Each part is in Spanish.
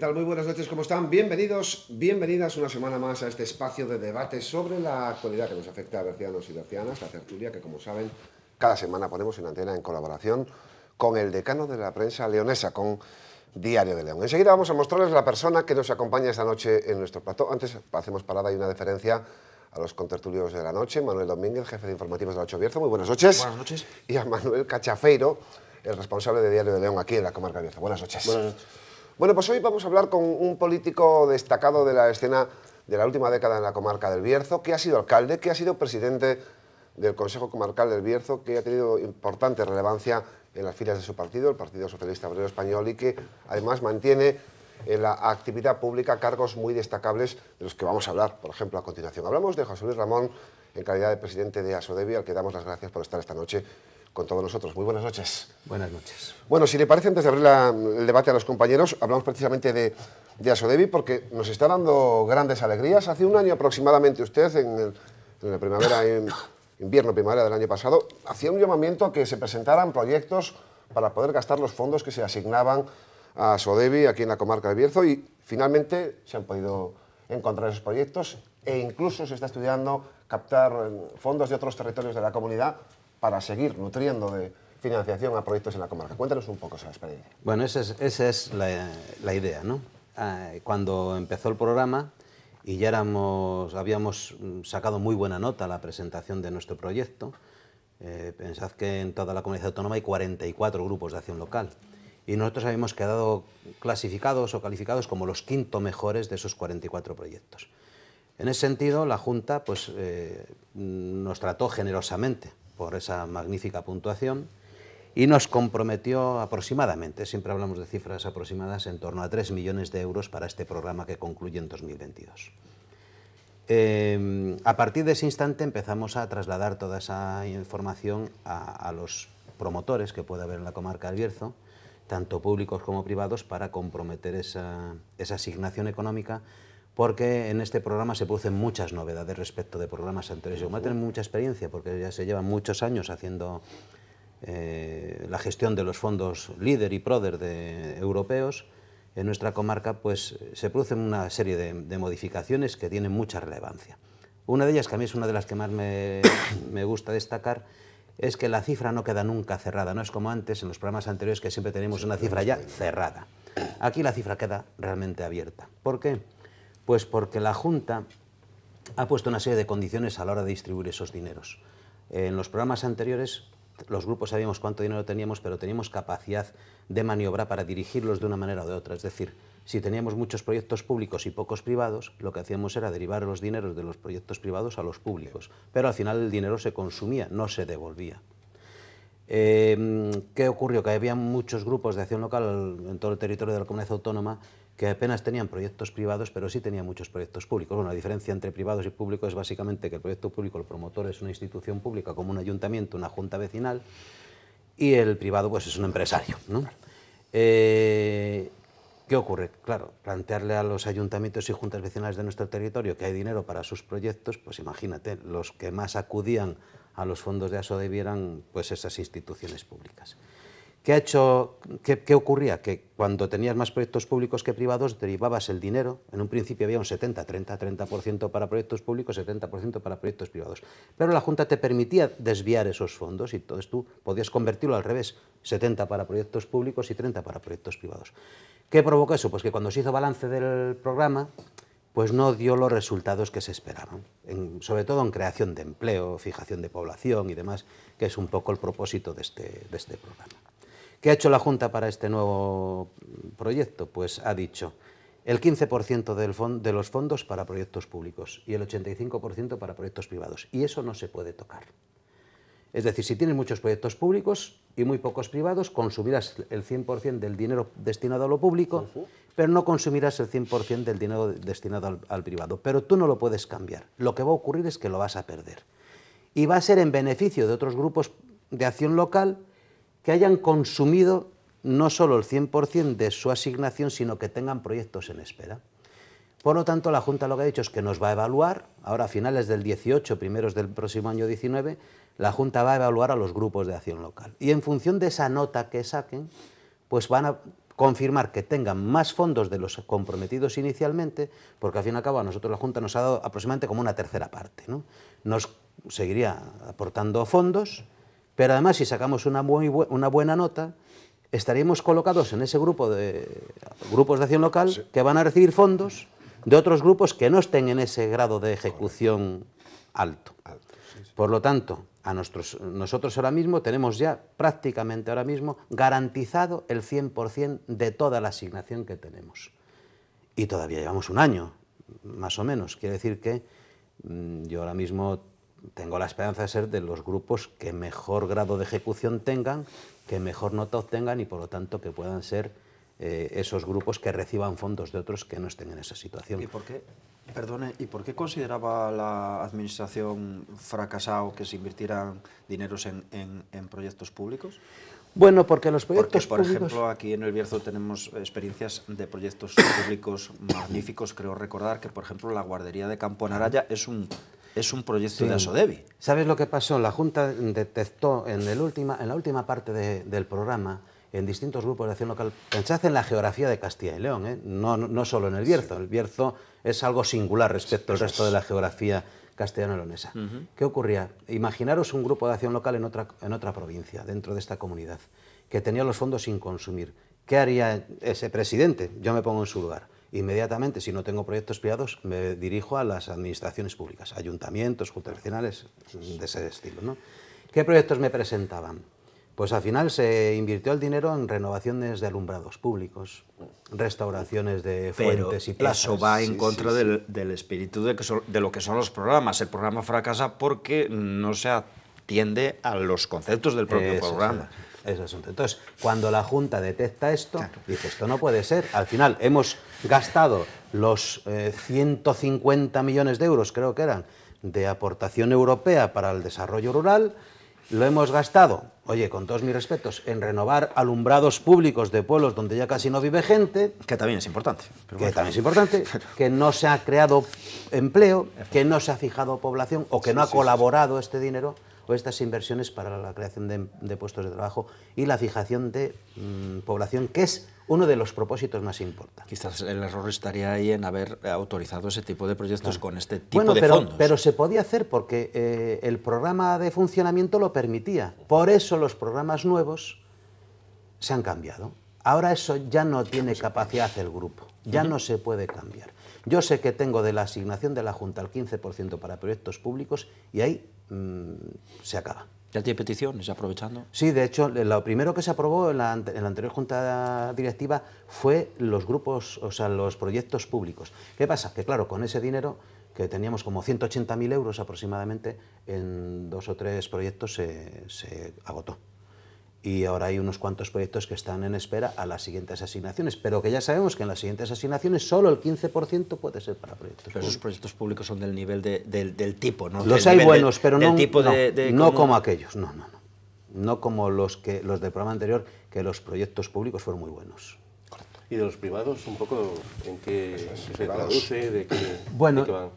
tal? Muy buenas noches, ¿cómo están? Bienvenidos, bienvenidas una semana más a este espacio de debate sobre la actualidad que nos afecta a bercianos y bercianas, la tertulia que, como saben, cada semana ponemos en antena en colaboración con el decano de la prensa leonesa, con Diario de León. Enseguida vamos a mostrarles la persona que nos acompaña esta noche en nuestro plató. Antes hacemos parada y una deferencia a los contertulios de la noche, Manuel Domínguez, jefe de informativos de la 8 Bierzo, muy buenas noches. Buenas noches. Y a Manuel Cachafeiro, el responsable de Diario de León aquí en la comarca de Bierzo. Buenas noches. Buenas noches. Bueno, pues hoy vamos a hablar con un político destacado de la escena de la última década en la comarca del Bierzo, que ha sido alcalde, que ha sido presidente del Consejo Comarcal del Bierzo, que ha tenido importante relevancia en las filas de su partido, el Partido Socialista Obrero Español, y que además mantiene en la actividad pública cargos muy destacables de los que vamos a hablar, por ejemplo, a continuación. Hablamos de José Luis Ramón, en calidad de presidente de Asodebi, al que damos las gracias por estar esta noche con todos nosotros. Muy buenas noches. Buenas noches. Bueno, si le parece, antes de abrir el debate a los compañeros, hablamos precisamente de Asodebi, porque nos está dando grandes alegrías. Hace un año aproximadamente usted, en la primavera, invierno-primavera del año pasado, hacía un llamamiento a que se presentaran proyectos para poder gastar los fondos que se asignaban a Asodebi aquí en la comarca del Bierzo, y finalmente se han podido encontrar esos proyectos e incluso se está estudiando captar fondos de otros territorios de la comunidad para seguir nutriendo de financiación a proyectos en la comarca. Cuéntanos un poco esa experiencia. Bueno, esa es la idea, ¿no? Cuando empezó el programa y ya habíamos sacado muy buena nota a la presentación de nuestro proyecto, pensad que en toda la comunidad autónoma hay 44 grupos de acción local y nosotros habíamos quedado clasificados o calificados como los 5º mejores de esos 44 proyectos. En ese sentido, la Junta pues, nos trató generosamente por esa magnífica puntuación y nos comprometió aproximadamente, siempre hablamos de cifras aproximadas, en torno a 3 millones de euros para este programa que concluye en 2022. A partir de ese instante empezamos a trasladar toda esa información a los promotores que puede haber en la comarca del Bierzo, tanto públicos como privados, para comprometer esa asignación económica, porque en este programa se producen muchas novedades respecto de programas anteriores. Yo voy a tener mucha experiencia, porque ya se llevan muchos años haciendo la gestión de los fondos LEADER y PRODER europeos. En nuestra comarca pues, se producen una serie de modificaciones que tienen mucha relevancia. Una de ellas, que a mí es una de las que más me gusta destacar, es que la cifra no queda nunca cerrada. No es como antes en los programas anteriores, que siempre tenemos una cifra ya cerrada. Aquí la cifra queda realmente abierta. ¿Por qué? Pues porque la Junta ha puesto una serie de condiciones a la hora de distribuir esos dineros. En los programas anteriores los grupos sabíamos cuánto dinero teníamos, pero teníamos capacidad de maniobra para dirigirlos de una manera o de otra. Es decir, si teníamos muchos proyectos públicos y pocos privados, lo que hacíamos era derivar los dineros de los proyectos privados a los públicos, pero al final el dinero se consumía, no se devolvía. ¿Qué ocurrió? Que había muchos grupos de acción local en todo el territorio de la comunidad autónoma que apenas tenían proyectos privados, pero sí tenían muchos proyectos públicos. Bueno, la diferencia entre privados y públicos es básicamente que el proyecto público, el promotor, es una institución pública como un ayuntamiento, una junta vecinal, y el privado pues es un empresario, ¿no? ¿Qué ocurre? Claro, plantearle a los ayuntamientos y juntas vecinales de nuestro territorio que hay dinero para sus proyectos, pues imagínate, los que más acudían a los fondos de Asodebi eran pues esas instituciones públicas. ¿Qué ocurría? Que cuando tenías más proyectos públicos que privados, derivabas el dinero. En un principio había un 30% para proyectos públicos, 70% para proyectos privados. Pero la Junta te permitía desviar esos fondos y entonces tú podías convertirlo al revés, 70 para proyectos públicos y 30 para proyectos privados. ¿Qué provocó eso? Pues que cuando se hizo balance del programa, pues no dio los resultados que se esperaban, sobre todo en creación de empleo, fijación de población y demás, que es un poco el propósito de este programa. ¿Qué ha hecho la Junta para este nuevo proyecto? Pues ha dicho el 15% de los fondos para proyectos públicos y el 85% para proyectos privados. Y eso no se puede tocar. Es decir, si tienes muchos proyectos públicos y muy pocos privados, consumirás el 100% del dinero destinado a lo público, pero no consumirás el 100% del dinero destinado al privado. Pero tú no lo puedes cambiar. Lo que va a ocurrir es que lo vas a perder. Y va a ser en beneficio de otros grupos de acción local que hayan consumido no solo el 100% de su asignación, sino que tengan proyectos en espera. Por lo tanto, la Junta lo que ha dicho es que nos va a evaluar, ahora a finales del 18, primeros del próximo año 19, la Junta va a evaluar a los grupos de acción local. Y en función de esa nota que saquen, pues van a confirmar que tengan más fondos de los comprometidos inicialmente, porque al fin y al cabo a nosotros la Junta nos ha dado aproximadamente como una tercera parte, ¿no? Nos seguiría aportando fondos, pero además si sacamos una buena nota, estaríamos colocados en ese grupo de grupos de acción local que van a recibir fondos de otros grupos que no estén en ese grado de ejecución alto. Por lo tanto, nosotros ahora mismo tenemos ya prácticamente ahora mismo garantizado el 100% de toda la asignación que tenemos. Y todavía llevamos un año, más o menos. Quiere decir que yo ahora mismo tengo la esperanza de ser de los grupos que mejor grado de ejecución tengan, que mejor nota obtengan y por lo tanto que puedan ser esos grupos que reciban fondos de otros que no estén en esa situación. ¿Y por qué, perdone, ¿y por qué consideraba la administración fracasado que se invirtieran dineros en proyectos públicos? Bueno, porque los proyectos por públicos... ejemplo, aquí en El Bierzo tenemos experiencias de proyectos públicos magníficos. Creo recordar que, por ejemplo, la guardería de Campo Naraya es un proyecto de Asodevi. ¿Sabes lo que pasó? La Junta detectó en la última parte del programa, en distintos grupos de acción local, pensad en la geografía de Castilla y León, no solo en El Bierzo. El Bierzo es algo singular respecto al resto de la geografía castellano-leonesa. ¿Qué ocurría? Imaginaros un grupo de acción local en otra provincia, dentro de esta comunidad, que tenía los fondos sin consumir. ¿Qué haría ese presidente? Yo me pongo en su lugar. Inmediatamente, si no tengo proyectos privados, me dirijo a las administraciones públicas, ayuntamientos, juntas regionales, de ese estilo, ¿no? ¿Qué proyectos me presentaban? Pues al final se invirtió el dinero en renovaciones de alumbrados públicos, restauraciones de fuentes y plazas. Eso va en contra del espíritu de lo que son los programas. El programa fracasa porque no se atiende a los conceptos del propio programa. Ese asunto. Entonces, cuando la Junta detecta esto, dice, esto no puede ser. Al final hemos gastado los 150 millones de euros, creo que eran, de aportación europea para el desarrollo rural. Lo hemos gastado, oye, con todos mis respetos, en renovar alumbrados públicos de pueblos donde ya casi no vive gente. Que también es importante. Que no se ha creado empleo, que no se ha fijado población o que no ha colaborado este dinero o estas inversiones para la creación de puestos de trabajo y la fijación de población, que es uno de los propósitos más importantes. Quizás el error estaría ahí en haber autorizado ese tipo de proyectos con este tipo de fondos. Pero se podía hacer porque el programa de funcionamiento lo permitía. Por eso los programas nuevos se han cambiado. Ahora eso ya no tiene capacidad el grupo, ya no se puede cambiar. Yo sé que tengo de la asignación de la Junta el 15% para proyectos públicos y ahí se acaba. ¿Ya tiene peticiones, aprovechando? Sí, de hecho, lo primero que se aprobó en la anterior Junta Directiva fue los grupos, o sea, los proyectos públicos. ¿Qué pasa? Que claro, con ese dinero, que teníamos como 180.000 euros aproximadamente, en 2 o 3 proyectos se agotó. Y ahora hay unos cuantos proyectos que están en espera a las siguientes asignaciones, pero que ya sabemos que en las siguientes asignaciones solo el 15% puede ser para proyectos públicos. Pero esos proyectos públicos son del nivel del tipo, ¿no? Los hay buenos, pero no como aquellos, no como los del programa anterior, que los proyectos públicos fueron muy buenos. Correcto. ¿Y de los privados, un poco en qué se traduce? ¿De qué, bueno, de qué van?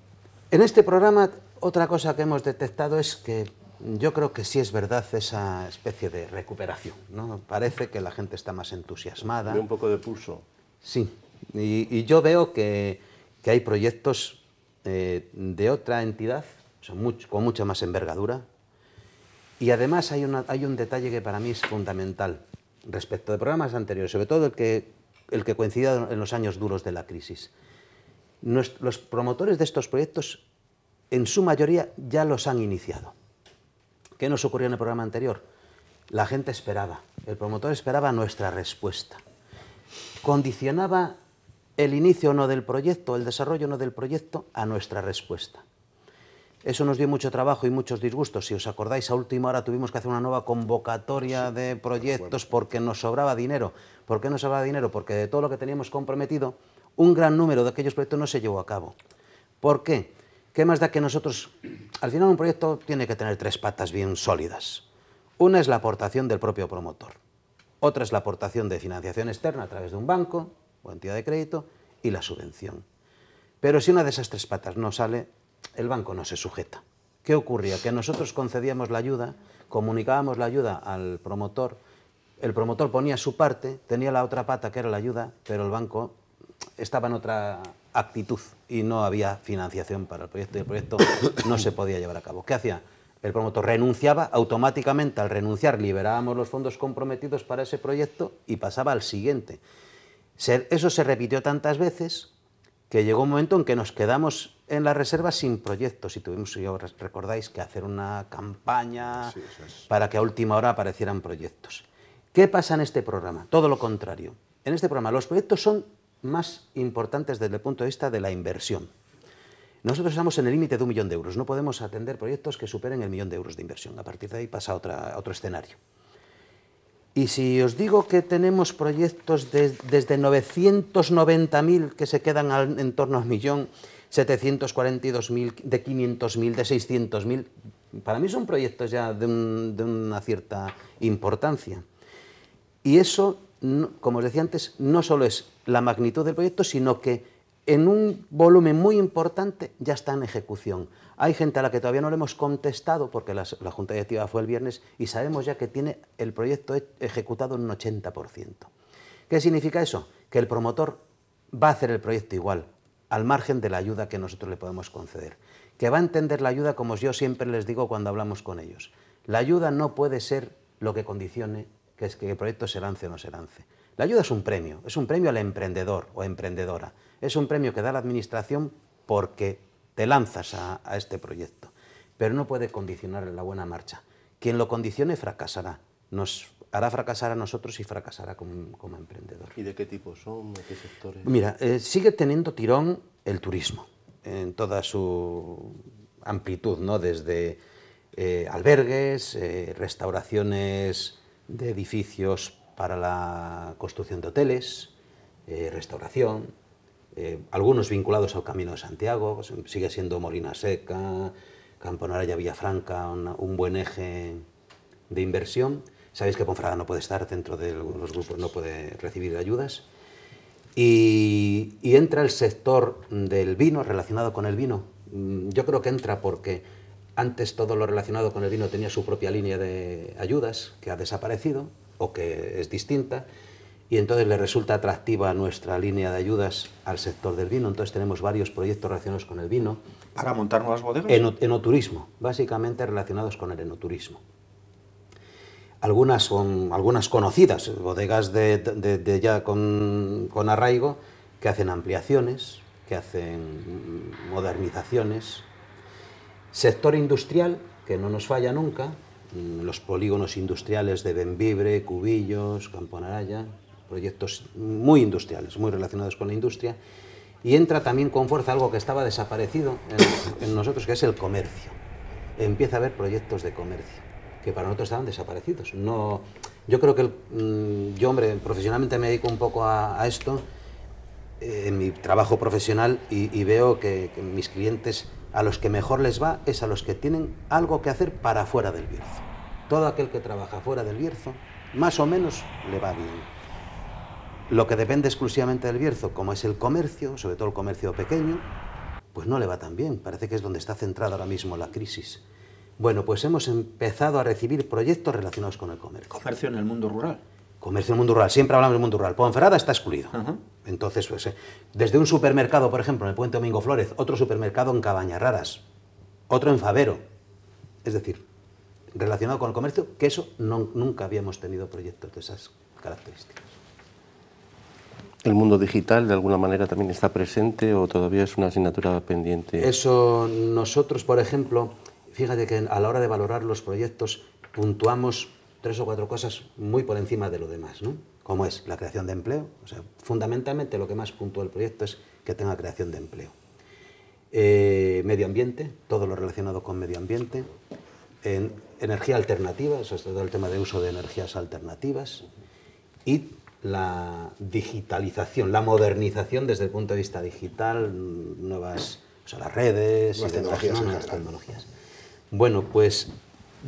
En este programa otra cosa que hemos detectado es que yo creo que sí es verdad esa especie de recuperación, ¿no? Parece que la gente está más entusiasmada. De un poco de pulso. Sí, y yo veo que hay proyectos de otra entidad, o sea, con mucha más envergadura, y además hay un detalle que para mí es fundamental respecto de programas anteriores, sobre todo el que coincidía en los años duros de la crisis. Los promotores de estos proyectos, en su mayoría, ya los han iniciado. ¿Qué nos ocurrió en el programa anterior? La gente esperaba, el promotor esperaba nuestra respuesta. Condicionaba el inicio o no del proyecto, el desarrollo o no del proyecto, a nuestra respuesta. Eso nos dio mucho trabajo y muchos disgustos. Si os acordáis, a última hora tuvimos que hacer una nueva convocatoria de proyectos porque nos sobraba dinero. ¿Por qué nos sobraba dinero? Porque de todo lo que teníamos comprometido, un gran número de aquellos proyectos no se llevó a cabo. ¿Por qué? ¿Qué más da que nosotros? Al final un proyecto tiene que tener 3 patas bien sólidas. Una es la aportación del propio promotor. Otra es la aportación de financiación externa a través de un banco o entidad de crédito y la subvención. Pero si una de esas 3 patas no sale, el banco no se sujeta. ¿Qué ocurría? Que nosotros concedíamos la ayuda, comunicábamos la ayuda al promotor el promotor ponía su parte, tenía la otra pata que era la ayuda, pero el banco estaba en otra actitud y no había financiación para el proyecto y el proyecto no se podía llevar a cabo. ¿Qué hacía? El promotor renunciaba, automáticamente al renunciar liberábamos los fondos comprometidos para ese proyecto y pasaba al siguiente. Eso se repitió tantas veces que llegó un momento en que nos quedamos en la reserva sin proyectos y tuvimos, si os recordáis, que hacer una campaña para que a última hora aparecieran proyectos. ¿Qué pasa en este programa? Todo lo contrario. En este programa los proyectos son más importantes desde el punto de vista de la inversión. Nosotros estamos en el límite de 1 millón de euros. No podemos atender proyectos que superen el 1 millón de euros de inversión. A partir de ahí pasa a otro escenario. Y si os digo que tenemos proyectos desde 990.000 que se quedan en torno al millón, 742.000, de 500.000, de 600.000, para mí son proyectos ya de una cierta importancia. Y eso, como os decía antes, no solo es la magnitud del proyecto, sino que en un volumen muy importante ya está en ejecución. Hay gente a la que todavía no le hemos contestado, porque la Junta Directiva fue el viernes, y sabemos ya que tiene el proyecto ejecutado en un 80%. ¿Qué significa eso? Que el promotor va a hacer el proyecto igual, al margen de la ayuda que nosotros le podemos conceder. Que va a entender la ayuda como yo siempre les digo cuando hablamos con ellos. La ayuda no puede ser lo que condicione que es que el proyecto se lance o no se lance. La ayuda es un premio al emprendedor o emprendedora. Es un premio que da la administración porque te lanzas a este proyecto, pero no puede condicionar la buena marcha. Quien lo condicione fracasará, nos hará fracasar a nosotros y fracasará como emprendedor. ¿Y de qué tipo son? ¿De qué sectores? Mira, sigue teniendo tirón el turismo en toda su amplitud, ¿no? Desde albergues, restauraciones de edificios para la construcción de hoteles, restauración, algunos vinculados al Camino de Santiago, pues sigue siendo Molina Seca, Camponaraya, Villafranca, un buen eje de inversión. Sabéis que Ponferrada no puede estar dentro de los grupos, no puede recibir ayudas. Y entra el sector del vino, relacionado con el vino. Yo creo que entra porque antes todo lo relacionado con el vino tenía su propia línea de ayudas, que ha desaparecido o que es distinta, y entonces le resulta atractiva nuestra línea de ayudas al sector del vino. Entonces tenemos varios proyectos relacionados con el vino. ¿Para montar nuevas bodegas? Enoturismo, básicamente relacionados con el enoturismo. Algunas conocidas, bodegas ya con arraigo, que hacen ampliaciones, que hacen modernizaciones. Sector industrial, que no nos falla nunca, los polígonos industriales de Bembibre, Cubillos, Camponaraya, proyectos muy industriales, muy relacionados con la industria. Y entra también con fuerza algo que estaba desaparecido en nosotros, que es el comercio. Empieza a haber proyectos de comercio, que para nosotros estaban desaparecidos. No, yo creo que yo, hombre, profesionalmente me dedico un poco a esto, en mi trabajo profesional, y veo que mis clientes, a los que mejor les va es a los que tienen algo que hacer para fuera del Bierzo. Todo aquel que trabaja fuera del Bierzo, más o menos le va bien. Lo que depende exclusivamente del Bierzo, como es el comercio, sobre todo el comercio pequeño, pues no le va tan bien. Parece que es donde está centrada ahora mismo la crisis. Bueno, pues hemos empezado a recibir proyectos relacionados con el comercio. Comercio en el mundo rural. Comercio en el mundo rural, siempre hablamos del mundo rural. Ponferrada está excluido. Entonces, pues, desde un supermercado, por ejemplo, en el Puente Domingo Flórez, otro supermercado en Cabañarraras, otro en Favero. Es decir, relacionado con el comercio, que eso nunca habíamos tenido proyectos de esas características. ¿El mundo digital de alguna manera también está presente o todavía es una asignatura pendiente? Eso nosotros, por ejemplo, fíjate que a la hora de valorar los proyectos puntuamos 3 o 4 cosas muy por encima de lo demás, ¿no? Como es la creación de empleo. O sea, fundamentalmente lo que más puntúa el proyecto es que tenga creación de empleo. Medio ambiente, todo lo relacionado con medio ambiente. Energía alternativa, eso es todo el tema de uso de energías alternativas. Y la digitalización, la modernización desde el punto de vista digital, nuevas, o sea, las redes, nuevas tecnologías. Bueno, pues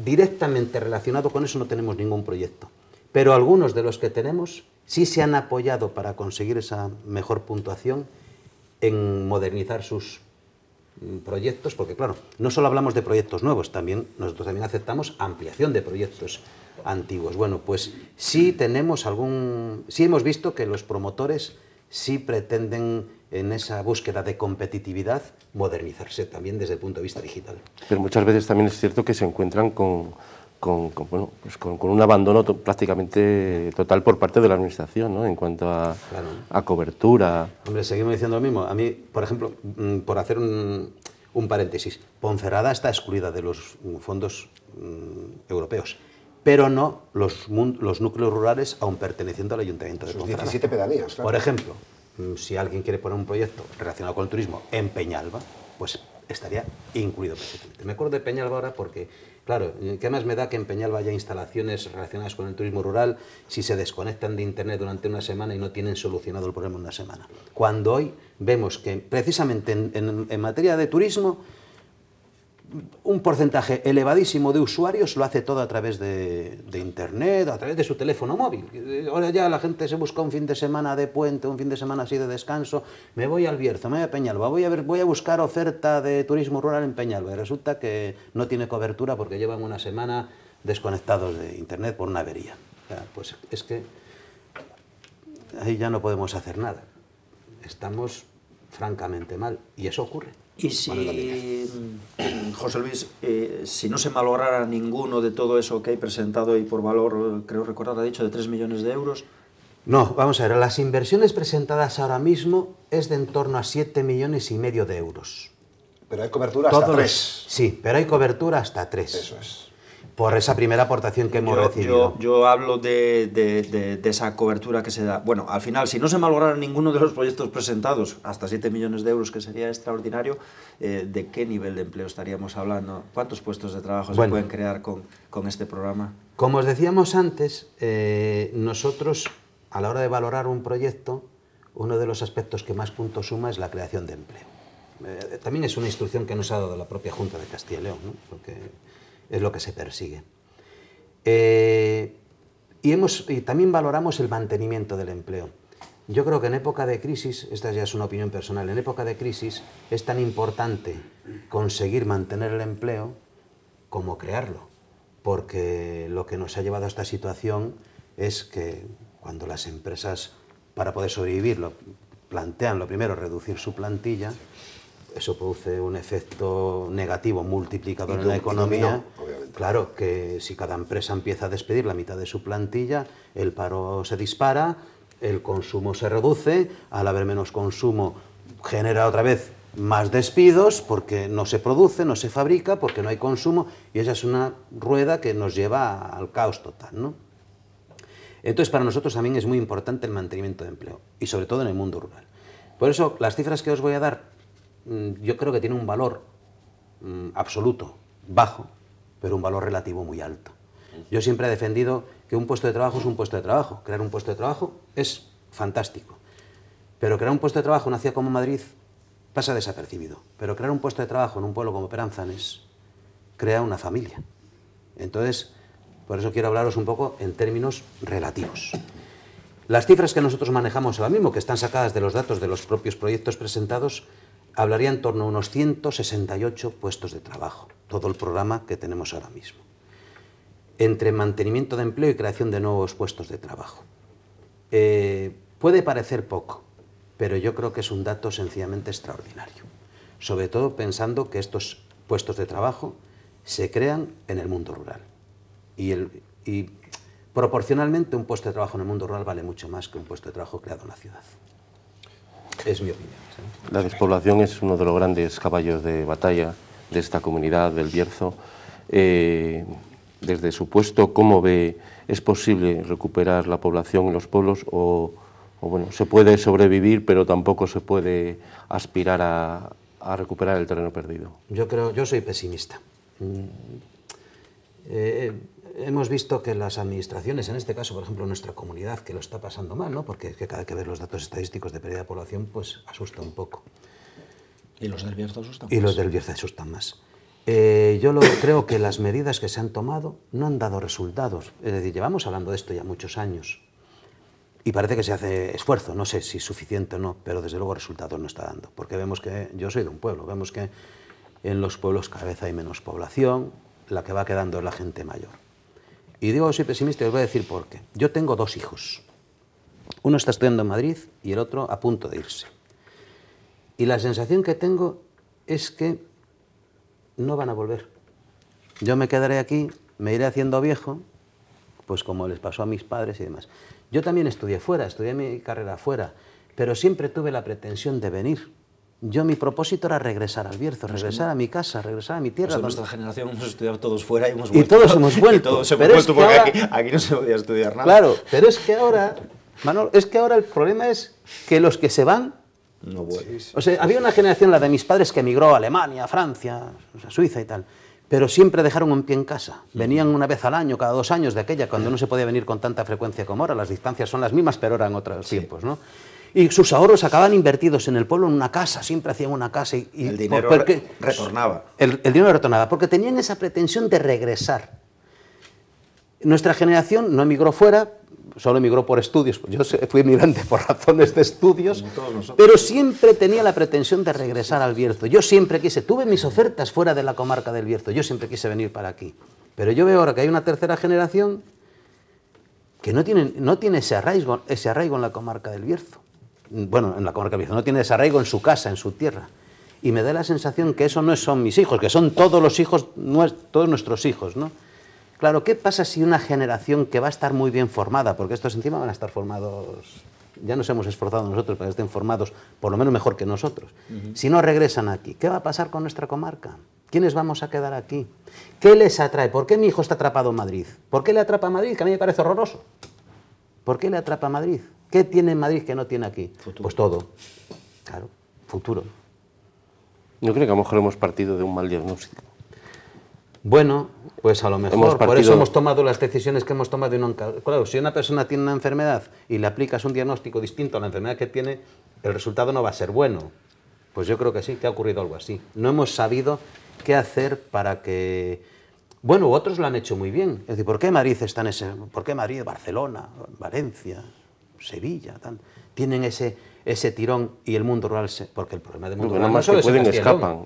directamente relacionado con eso no tenemos ningún proyecto, pero algunos de los que tenemos sí se han apoyado para conseguir esa mejor puntuación en modernizar sus proyectos, porque claro, no solo hablamos de proyectos nuevos, nosotros también aceptamos ampliación de proyectos antiguos. Bueno, pues sí hemos visto que los promotores sí pretenden, en esa búsqueda de competitividad, modernizarse también desde el punto de vista digital. Pero muchas veces también es cierto que se encuentran con un abandono prácticamente total por parte de la Administración, ¿no? En cuanto a cobertura. Hombre, seguimos diciendo lo mismo. A mí, por ejemplo, por hacer un paréntesis, Ponferrada está excluida de los fondos europeos, pero no los núcleos rurales aún perteneciendo al Ayuntamiento de Ponferrada. 17 pedanías, claro. Por ejemplo, si alguien quiere poner un proyecto relacionado con el turismo en Peñalba, pues estaría incluido perfectamente. Me acuerdo de Peñalba ahora porque, claro, ¿qué más me da que en Peñalba haya instalaciones relacionadas con el turismo rural si se desconectan de Internet durante una semana y no tienen solucionado el problema en una semana? Cuando hoy vemos que precisamente en materia de turismo, un porcentaje elevadísimo de usuarios lo hace todo a través de Internet, a través de su teléfono móvil. Ahora ya la gente se busca un fin de semana de puente, un fin de semana así de descanso, me voy al Bierzo, me voy a Peñalba, voy a buscar oferta de turismo rural en Peñalba, y resulta que no tiene cobertura porque llevan una semana desconectados de Internet por una avería. O sea, pues es que ahí ya no podemos hacer nada. Estamos francamente mal, y eso ocurre. Y si, José Luis, si no se malograra ninguno de todo eso que hay presentado y por valor, creo recordar, ha dicho, de 3 millones de euros... No, vamos a ver, las inversiones presentadas ahora mismo es de en torno a 7,5 millones de euros. Pero hay cobertura hasta 3. Sí, pero hay cobertura hasta 3. Eso es. Por esa primera aportación que hemos recibido. Yo hablo de esa cobertura que se da. Bueno, al final, si no se malograra ninguno de los proyectos presentados, hasta 7 millones de euros, que sería extraordinario, ¿de qué nivel de empleo estaríamos hablando? ¿Cuántos puestos de trabajo se pueden crear con este programa? Como os decíamos antes, nosotros, a la hora de valorar un proyecto, uno de los aspectos que más puntos suma es la creación de empleo. También es una instrucción que nos ha dado la propia Junta de Castilla y León, ¿no? Porque es lo que se persigue. Y también valoramos el mantenimiento del empleo. Yo creo que en época de crisis, esta ya es una opinión personal, en época de crisis es tan importante conseguir mantener el empleo como crearlo, porque lo que nos ha llevado a esta situación es que cuando las empresas, para poder sobrevivir, plantean lo primero reducir su plantilla, eso produce un efecto negativo multiplicador en la economía. Claro, que si cada empresa empieza a despedir la mitad de su plantilla, el paro se dispara, el consumo se reduce, al haber menos consumo genera otra vez más despidos porque no se produce, no se fabrica, porque no hay consumo, y esa es una rueda que nos lleva al caos total, ¿no? Entonces, para nosotros también es muy importante el mantenimiento de empleo, y sobre todo en el mundo rural. Por eso, las cifras que os voy a dar, yo creo que tiene un valor absoluto, bajo, pero un valor relativo muy alto. Yo siempre he defendido que un puesto de trabajo es un puesto de trabajo. Crear un puesto de trabajo es fantástico. Pero crear un puesto de trabajo en una ciudad como Madrid pasa desapercibido. Pero crear un puesto de trabajo en un pueblo como Peranzanes crea una familia. Entonces, por eso quiero hablaros un poco en términos relativos. Las cifras que nosotros manejamos ahora mismo, que están sacadas de los datos de los propios proyectos presentados, hablaría en torno a unos 168 puestos de trabajo, todo el programa que tenemos ahora mismo, entre mantenimiento de empleo y creación de nuevos puestos de trabajo. Puede parecer poco, pero yo creo que es un dato sencillamente extraordinario, sobre todo pensando que estos puestos de trabajo se crean en el mundo rural. Y proporcionalmente un puesto de trabajo en el mundo rural vale mucho más que un puesto de trabajo creado en la ciudad. Es mi opinión. ¿Sí? La despoblación es uno de los grandes caballos de batalla de esta comunidad del Bierzo. Desde su puesto, ¿cómo ve? ¿Es posible recuperar la población en los pueblos o bueno, se puede sobrevivir, pero tampoco se puede aspirar a recuperar el terreno perdido? Yo soy pesimista. Hemos visto que las administraciones, en este caso, por ejemplo, nuestra comunidad, que lo está pasando mal, ¿no? Porque es que cada vez que ves los datos estadísticos de pérdida de población, pues asusta un poco. Y los del Bierzo asustan más. Y los del Bierzo asustan más. Creo que las medidas que se han tomado no han dado resultados. Es decir, llevamos hablando de esto ya muchos años. Y parece que se hace esfuerzo, no sé si es suficiente o no, pero desde luego resultados no está dando. Porque vemos que, yo soy de un pueblo, vemos que en los pueblos cada vez hay menos población, la que va quedando es la gente mayor. Y digo soy pesimista y os voy a decir por qué. Yo tengo 2 hijos. Uno está estudiando en Madrid y el otro a punto de irse. Y la sensación que tengo es que no van a volver. Yo me quedaré aquí, me iré haciendo viejo, pues como les pasó a mis padres y demás. Yo también estudié fuera, estudié mi carrera fuera, pero siempre tuve la pretensión de venir. Mi propósito era regresar al Bierzo, regresar a mi casa, regresar a mi tierra. Pues en nuestra generación hemos estudiado todos fuera y hemos vuelto. Y todos hemos vuelto. Y todos hemos vuelto porque aquí no se podía estudiar nada. Claro, pero es que ahora, Manolo, el problema es que los que se van no vuelven. O sea, había una generación, la de mis padres, que emigró a Alemania, a Francia, a Suiza y tal, pero siempre dejaron un pie en casa. Venían una vez al año, cada 2 años de aquella, cuando no se podía venir con tanta frecuencia como ahora. Las distancias son las mismas, pero eran otros tiempos, ¿no? Y sus ahorros acababan invertidos en el pueblo, en una casa, siempre hacían una casa. Y el dinero retornaba. El dinero retornaba, porque tenían esa pretensión de regresar. Nuestra generación no emigró fuera, solo emigró por estudios. Yo fui emigrante por razones de estudios, pero siempre tenía la pretensión de regresar al Bierzo. Yo siempre tuve mis ofertas fuera de la comarca del Bierzo, yo siempre quise venir para aquí. Pero yo veo ahora que hay una tercera generación que no tiene ese arraigo en la comarca del Bierzo. Bueno, en la comarca del Bierzo, no tiene ese arraigo en su casa, en su tierra. Y me da la sensación que eso no son mis hijos, que son todos los hijos, todos nuestros hijos, ¿no? Claro, ¿qué pasa si una generación que va a estar muy bien formada, porque estos encima van a estar formados, ya nos hemos esforzado nosotros para que estén formados, por lo menos mejor que nosotros, si no regresan aquí, ¿qué va a pasar con nuestra comarca? ¿Quiénes vamos a quedar aquí? ¿Qué les atrae? ¿Por qué mi hijo está atrapado en Madrid? ¿Por qué le atrapa a Madrid? Que a mí me parece horroroso. ¿Por qué le atrapa a Madrid? ¿Qué tiene en Madrid que no tiene aquí? Futuro. Pues todo. Claro, futuro. Yo creo que a lo mejor hemos partido de un mal diagnóstico. Bueno, pues a lo mejor, por eso hemos tomado las decisiones que hemos tomado. Claro, si una persona tiene una enfermedad y le aplicas un diagnóstico distinto a la enfermedad que tiene, el resultado no va a ser bueno. Pues yo creo que sí, que ha ocurrido algo así. No hemos sabido qué hacer para que... Bueno, otros lo han hecho muy bien. Es decir, ¿por qué Madrid está en ese... ¿Por qué Madrid, Barcelona, Valencia, Sevilla, tienen ese tirón y el mundo rural porque el problema del mundo rural nada más que pueden escapan.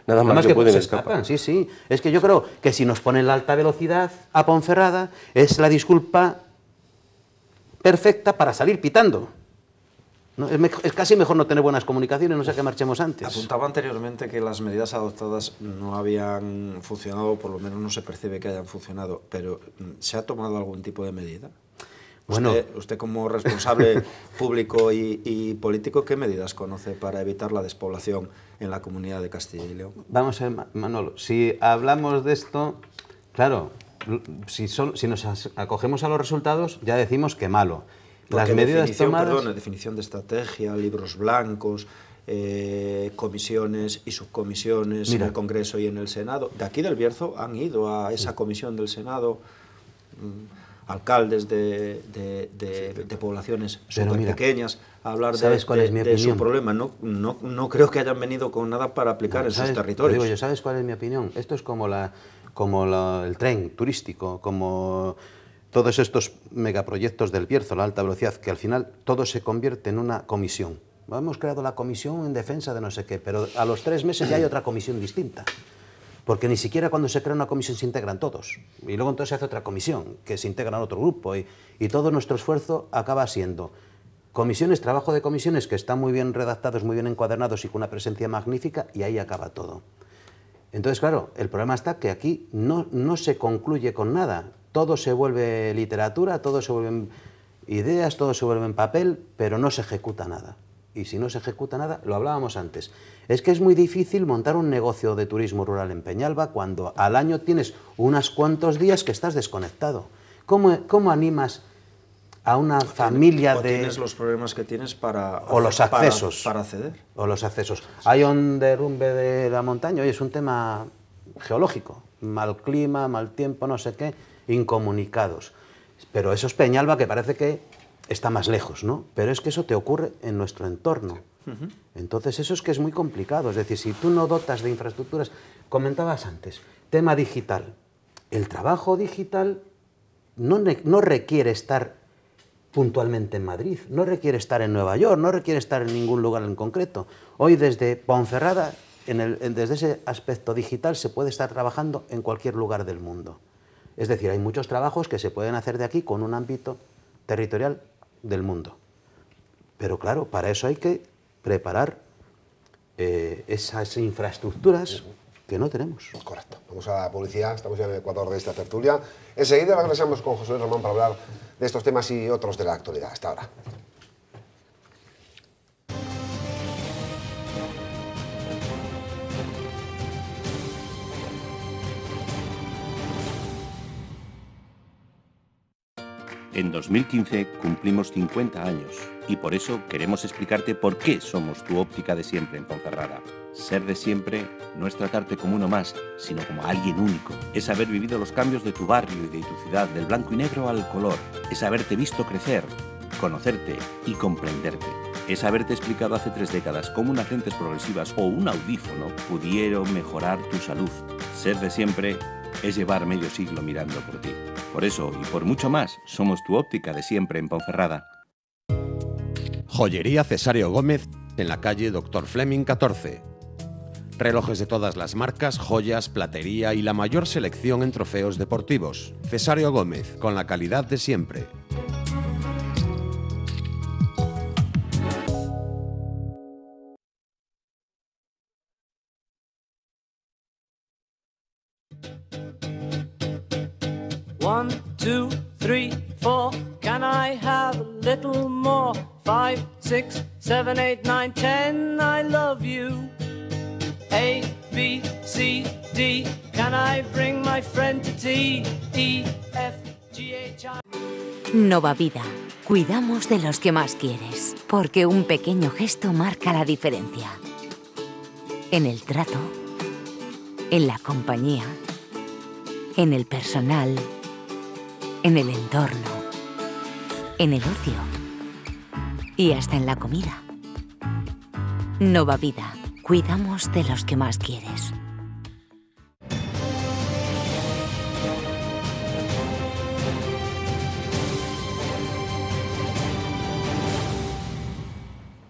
Nada más que pueden escapan. Sí, sí. Es que yo creo que si nos ponen la alta velocidad a Ponferrada es la disculpa perfecta para salir pitando. ¿No? Es casi mejor no tener buenas comunicaciones, no sé que marchemos antes. Apuntaba anteriormente que las medidas adoptadas no habían funcionado, por lo menos no se percibe que hayan funcionado, pero ¿se ha tomado algún tipo de medida? Bueno, usted como responsable público y político, ¿qué medidas conoce para evitar la despoblación en la comunidad de Castilla y León? Vamos a ver, Manolo, si hablamos de esto, claro, si nos acogemos a los resultados, ya decimos que malo. Porque las medidas tomadas... definición de estrategia, libros blancos, comisiones y subcomisiones en el Congreso y en el Senado. De aquí del Bierzo han ido a esa comisión del Senado alcaldes de poblaciones súper pequeñas a hablar de su problema. No creo que hayan venido con nada para aplicar en sus territorios. Digo yo, ¿sabes cuál es mi opinión? Esto es como el tren turístico, como todos estos megaproyectos del Bierzo, la alta velocidad, que al final todo se convierte en una comisión. Hemos creado la comisión en defensa de no sé qué, pero a los 3 meses ya hay otra comisión distinta. Porque ni siquiera cuando se crea una comisión se integran todos. Y luego entonces se hace otra comisión, que se integra en otro grupo. Y todo nuestro esfuerzo acaba siendo comisiones, trabajo de comisiones que están muy bien redactados, muy bien encuadernados y con una presencia magnífica, y ahí acaba todo. Entonces, claro, el problema está que aquí no se concluye con nada. Todo se vuelve literatura, todo se vuelven ideas, todo se vuelve en papel, pero no se ejecuta nada. Y si no se ejecuta nada, lo hablábamos antes, es que es muy difícil montar un negocio de turismo rural en Peñalba cuando al año tienes unos cuantos días que estás desconectado. ¿Cómo animas a una familia de... tienes los problemas que tienes para acceder. O los accesos. Hay un derrumbe de la montaña, oye, es un tema geológico. Mal clima, mal tiempo, no sé qué, incomunicados. Pero eso es Peñalba, que parece que está más lejos, ¿no? Pero es que eso te ocurre en nuestro entorno. Entonces eso es que es muy complicado. Es decir, si tú no dotas de infraestructuras... Comentabas antes, tema digital. El trabajo digital no requiere estar puntualmente en Madrid, no requiere estar en Nueva York, no requiere estar en ningún lugar en concreto. Hoy desde Ponferrada, desde ese aspecto digital, se puede estar trabajando en cualquier lugar del mundo. Es decir, hay muchos trabajos que se pueden hacer de aquí con un ámbito territorial del mundo. Pero claro, para eso hay que preparar esas infraestructuras que no tenemos. Correcto. Vamos a la publicidad, estamos ya en el ecuador de esta tertulia. Enseguida regresamos con José Luis Ramón para hablar de estos temas y otros de la actualidad. Hasta ahora. En 2015 cumplimos 50 años y por eso queremos explicarte por qué somos tu óptica de siempre en Ponferrada. Ser de siempre no es tratarte como uno más, sino como alguien único. Es haber vivido los cambios de tu barrio y de tu ciudad, del blanco y negro al color. Es haberte visto crecer, conocerte y comprenderte. Es haberte explicado hace 3 décadas cómo unas lentes progresivas o un audífono pudieron mejorar tu salud. Ser de siempre es llevar medio siglo mirando por ti. Por eso y por mucho más, somos tu óptica de siempre en Ponferrada. Joyería Cesario Gómez en la calle Dr. Fleming 14. Relojes de todas las marcas, joyas, platería y la mayor selección en trofeos deportivos. Cesario Gómez, con la calidad de siempre. One, two, three, four. Can I have a little more? 5, 6, 7, 8, 9, 10. I love you. A, B, C, D. Can I bring my friend to tea? E, F, G, H, I. Nova Vida. Cuidamos de los que más quieres, porque un pequeño gesto marca la diferencia. En el trato, en la compañía, en el personal, en el entorno, en el ocio y hasta en la comida. Nova Vida. Cuidamos de los que más quieres.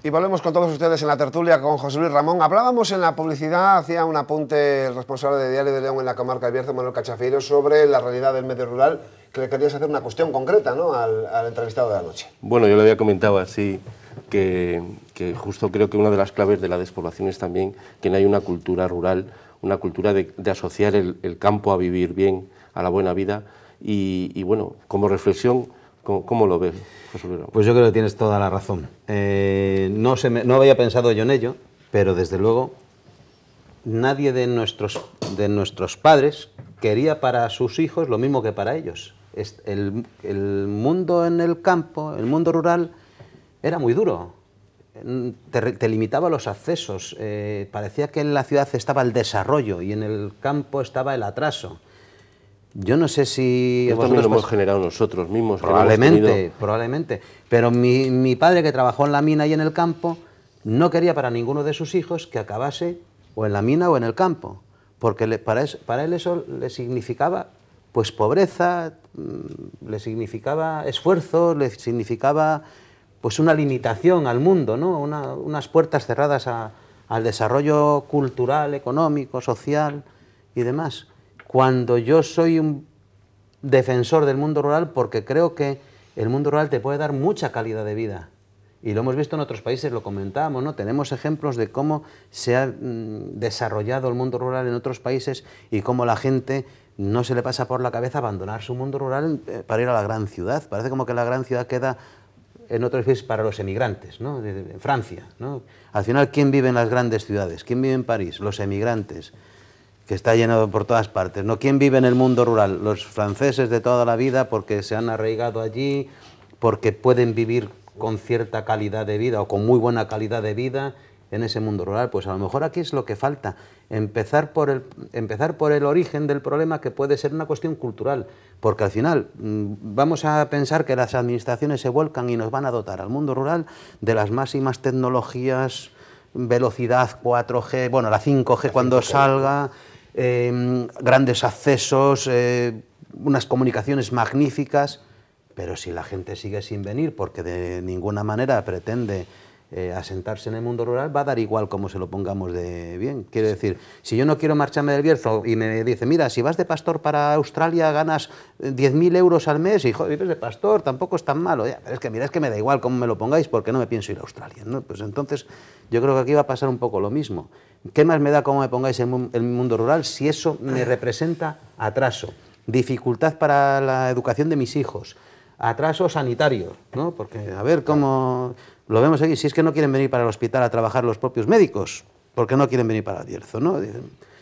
Y volvemos con todos ustedes en la tertulia con José Luis Ramón. Hablábamos en la publicidad, hacía un apunte el responsable de Diario de León en la comarca de Bierzo, Manuel Cachafeiro, sobre la realidad del medio rural, que le querías hacer una cuestión concreta, ¿no?, al entrevistado de la noche. Bueno, yo le había comentado así que justo creo que una de las claves de la despoblación es también que no hay una cultura rural, una cultura de asociar el campo a vivir bien, a la buena vida. Y bueno, como reflexión, ¿cómo lo ves, José Luis Ramón? Pues yo creo que tienes toda la razón. No había pensado yo en ello, pero desde luego nadie de nuestros padres quería para sus hijos lo mismo que para ellos. El mundo en el campo, el mundo rural, era muy duro. Te limitaba los accesos. Parecía que en la ciudad estaba el desarrollo y en el campo estaba el atraso. Yo no sé si... Esto también lo hemos generado nosotros mismos. Probablemente. Pero mi padre, que trabajó en la mina y en el campo, no quería para ninguno de sus hijos que acabase o en la mina o en el campo, porque para él eso le significaba pues pobreza, le significaba esfuerzo, le significaba pues una limitación al mundo, ¿no? Unas puertas cerradas al desarrollo cultural, económico, social y demás. Cuando yo soy un defensor del mundo rural, porque creo que el mundo rural te puede dar mucha calidad de vida. Y lo hemos visto en otros países, lo comentábamos, ¿no? Tenemos ejemplos de cómo se ha desarrollado el mundo rural en otros países y cómo la gente no se le pasa por la cabeza abandonar su mundo rural para ir a la gran ciudad. Parece como que la gran ciudad queda en otros países para los emigrantes, ¿no? En Francia, ¿no? Al final, ¿quién vive en las grandes ciudades? ¿Quién vive en París? Los emigrantes, que está lleno por todas partes, ¿no? ¿Quién vive en el mundo rural? Los franceses de toda la vida, porque se han arraigado allí, porque pueden vivir con cierta calidad de vida o con muy buena calidad de vida en ese mundo rural. Pues a lo mejor aquí es lo que falta, empezar por el origen del problema, que puede ser una cuestión cultural, porque al final vamos a pensar que las administraciones se vuelcan y nos van a dotar al mundo rural de las máximas tecnologías, velocidad 4G, bueno, la 5G cuando salga, grandes accesos, unas comunicaciones magníficas, pero si la gente sigue sin venir porque de ninguna manera pretende asentarse en el mundo rural, va a dar igual cómo se lo pongamos de bien. Quiero decir, si yo no quiero marcharme del Bierzo y me dice, mira, si vas de pastor para Australia ganas 10.000 euros al mes y joder, vives de pastor, tampoco es tan malo. Ya, pero es que mira, es que me da igual cómo me lo pongáis porque no me pienso ir a Australia, ¿no? Pues entonces yo creo que aquí va a pasar un poco lo mismo. ¿Qué más me da cómo me pongáis en el mundo rural si eso me representa atraso, dificultad para la educación de mis hijos, atraso sanitario, ¿no? Porque a ver cómo... Lo vemos aquí, si es que no quieren venir para el hospital a trabajar los propios médicos, porque no quieren venir para el Bierzo, ¿no?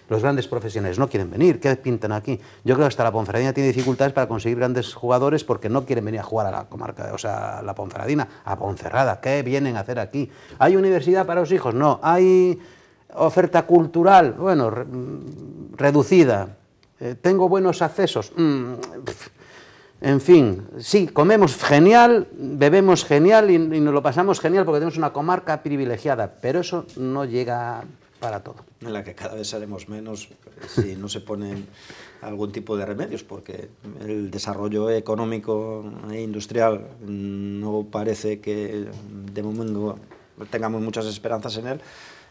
Los grandes profesionales no quieren venir, ¿qué pintan aquí? Yo creo que hasta la Ponferradina tiene dificultades para conseguir grandes jugadores porque no quieren venir a jugar a la comarca, o sea, a la Ponferradina, a Ponferrada. ¿Qué vienen a hacer aquí? ¿Hay universidad para los hijos? No. ¿Hay oferta cultural? Bueno, reducida. ¿Tengo buenos accesos? En fin, sí, comemos genial, bebemos genial y nos lo pasamos genial porque tenemos una comarca privilegiada, pero eso no llega para todo. En la que cada vez seremos menos si no se ponen algún tipo de remedios, porque el desarrollo económico e industrial no parece que de momento tengamos muchas esperanzas en él,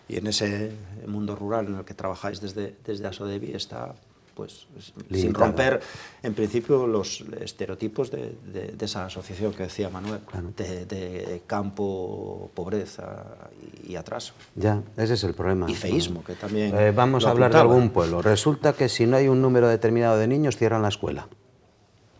y en ese mundo rural en el que trabajáis desde Asodebi está... pues sin romper en principio los estereotipos de esa asociación que decía Manuel, claro, de campo, pobreza y atraso. Ya, ese es el problema. Y feísmo, que también... vamos a hablar de algún pueblo. Resulta que si no hay un número determinado de niños, cierran la escuela.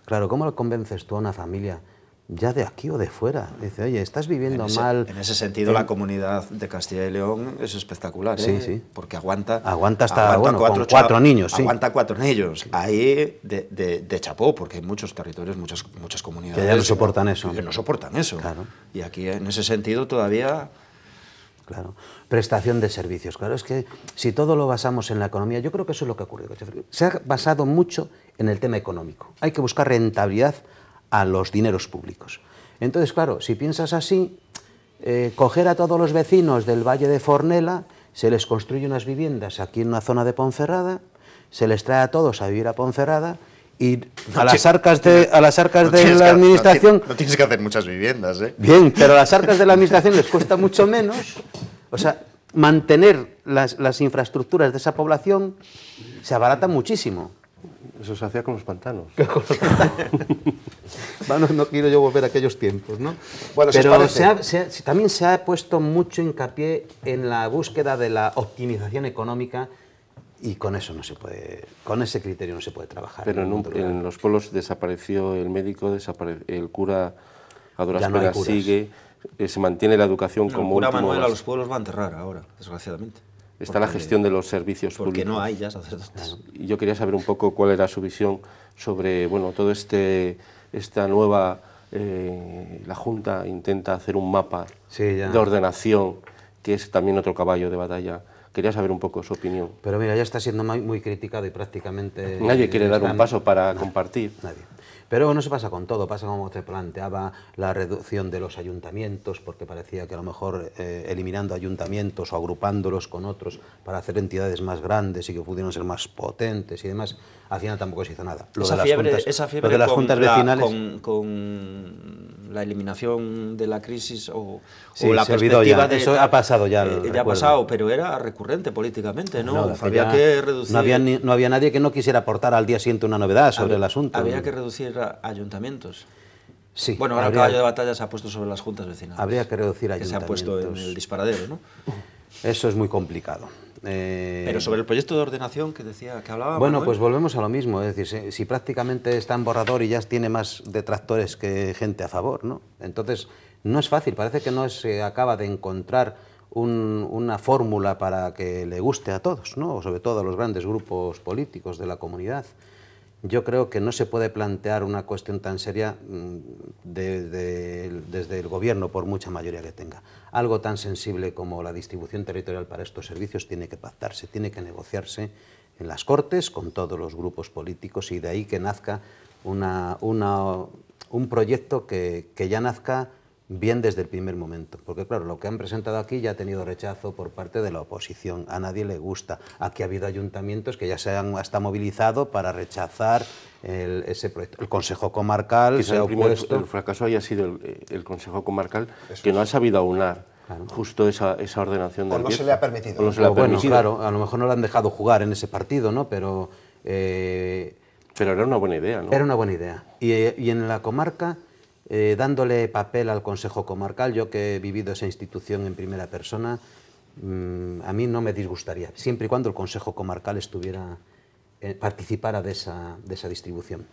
Claro, ¿cómo lo convences tú a una familia, ya de aquí o de fuera? Dice, oye, estás viviendo mal... En ese sentido, la comunidad de Castilla y León es espectacular, ¿eh? Sí, sí. Porque aguanta hasta, bueno, con 4 niños, sí. Aguanta 4 niños. Ahí de chapó, porque hay muchos territorios, muchas comunidades... Que ya no soportan eso. Que no soportan eso. Claro. Y aquí, en ese sentido, todavía... Claro. Prestación de servicios. Claro, es que si todo lo basamos en la economía, yo creo que eso es lo que ha ocurrido. Se ha basado mucho en el tema económico. Hay que buscar rentabilidad a los dineros públicos. Entonces, claro, si piensas así, coger a todos los vecinos del Valle de Fornela, se les construye unas viviendas aquí en una zona de Ponferrada, se les trae a todos a vivir a Ponferrada y a las arcas de la administración... No tienes que hacer muchas viviendas, ¿eh? Bien, pero a las arcas de la administración les cuesta mucho menos. O sea, mantener las infraestructuras de esa población se abarata muchísimo. Eso se hacía con los pantanos. Bueno, no quiero yo volver a aquellos tiempos, ¿no? Bueno, pero también se ha puesto mucho hincapié en la búsqueda de la optimización económica y con eso no se puede, con ese criterio no se puede trabajar. Pero en los pueblos desapareció el médico, el cura a duras penas sigue, se mantiene la educación como último... El cura Manuel a los pueblos va a enterrar ahora, desgraciadamente. Está la gestión de los servicios públicos. Porque no hay ya sacerdotes. Y yo quería saber un poco cuál era su visión sobre, bueno, todo esta nueva... la Junta intenta hacer un mapa de ordenación, que es también otro caballo de batalla. Quería saber un poco su opinión. Pero mira, ya está siendo muy criticado y prácticamente... Nadie quiere dar un paso para compartir. Nadie. Pero no se pasa con todo, pasa como te planteaba la reducción de los ayuntamientos, porque parecía que a lo mejor eliminando ayuntamientos o agrupándolos con otros para hacer entidades más grandes y que pudieran ser más potentes y demás, al final tampoco se hizo nada. Esa fiebre de las juntas vecinales... con la eliminación de la crisis o la perspectiva de... Eso ha pasado ya. Ya ha pasado, pero era recurrente políticamente, ¿no? Había que reducir... No había nadie que no quisiera aportar al día siguiente una novedad sobre el asunto. Había que reducir ayuntamientos. Sí. Bueno, ahora el caballo de batalla se ha puesto sobre las juntas vecinales. Habría que reducir ayuntamientos. Que se ha puesto en el disparadero, ¿no? Eso es muy complicado. Pero sobre el proyecto de ordenación que decía, que hablaba... Bueno, Manuel, pues volvemos a lo mismo, es decir, si prácticamente está en borrador y ya tiene más detractores que gente a favor, ¿no? Entonces, no es fácil, parece que no se acaba de encontrar una fórmula para que le guste a todos, ¿no? O sobre todo a los grandes grupos políticos de la comunidad. Yo creo que no se puede plantear una cuestión tan seria desde el gobierno, por mucha mayoría que tenga. Algo tan sensible como la distribución territorial para estos servicios tiene que pactarse, tiene que negociarse en las Cortes con todos los grupos políticos y de ahí que nazca un proyecto que ya nazca bien desde el primer momento, porque claro, lo que han presentado aquí ya ha tenido rechazo por parte de la oposición, a nadie le gusta. Aquí ha habido ayuntamientos que ya se han hasta movilizado para rechazar ese proyecto. El Consejo Comarcal se ha opuesto... El fracaso haya sido el Consejo Comarcal, que no ha sabido aunar justo esa ordenación del O no Bierzo. se le ha permitido. O no se le ha Bueno, permitido. claro, a lo mejor no le han dejado jugar en ese partido, ¿no? Pero Pero era una buena idea, ¿no? era una buena idea. Y en la comarca, dándole papel al Consejo Comarcal, yo que he vivido esa institución en primera persona, a mí no me disgustaría, siempre y cuando el Consejo Comarcal participara de esa distribución.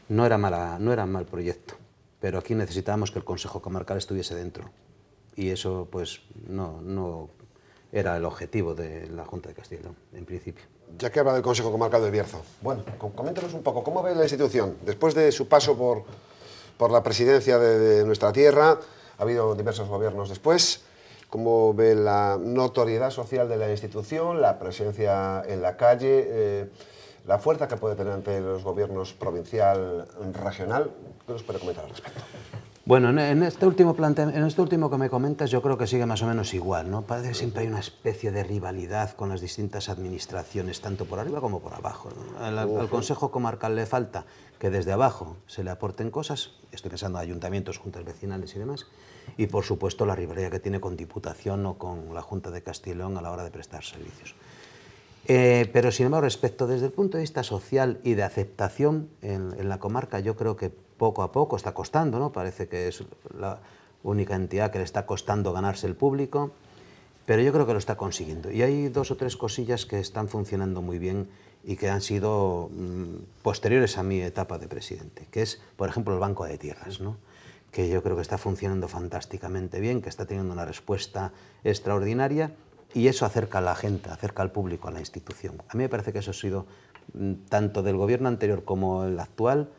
No era mal proyecto, pero aquí necesitábamos que el Consejo Comarcal estuviese dentro. Y eso, pues, no era el objetivo de la Junta de Castilla y León, en principio. Ya que habla del Consejo Comarcal del Bierzo, bueno, coméntenos un poco, ¿cómo ve la institución? Después de su paso por la presidencia de nuestra tierra, ha habido diversos gobiernos después, ¿cómo ve la notoriedad social de la institución, la presencia en la calle, la fuerza que puede tener ante los gobiernos provincial, regional? ¿Qué nos puede comentar al respecto? Bueno, en este último que me comentas, yo creo que sigue más o menos igual, ¿no? Parece que siempre hay una especie de rivalidad con las distintas administraciones, tanto por arriba como por abajo, ¿no? Al Consejo Comarcal le falta que desde abajo se le aporten cosas, estoy pensando en ayuntamientos, juntas vecinales y demás, y por supuesto la rivalidad que tiene con Diputación o con la Junta de Castilla y León a la hora de prestar servicios. Pero sin embargo, respecto desde el punto de vista social y de aceptación en la comarca, yo creo que poco a poco está costando, ¿no? Parece que es la única entidad que le está costando ganarse el público, pero yo creo que lo está consiguiendo. Y hay 2 o 3 cosillas que están funcionando muy bien y que han sido posteriores a mi etapa de presidente, que es, por ejemplo, el Banco de Tierras, ¿no? Que yo creo que está funcionando fantásticamente bien, que está teniendo una respuesta extraordinaria, y eso acerca a la gente, acerca al público a la institución. A mí me parece que eso ha sido, tanto del gobierno anterior como el actual,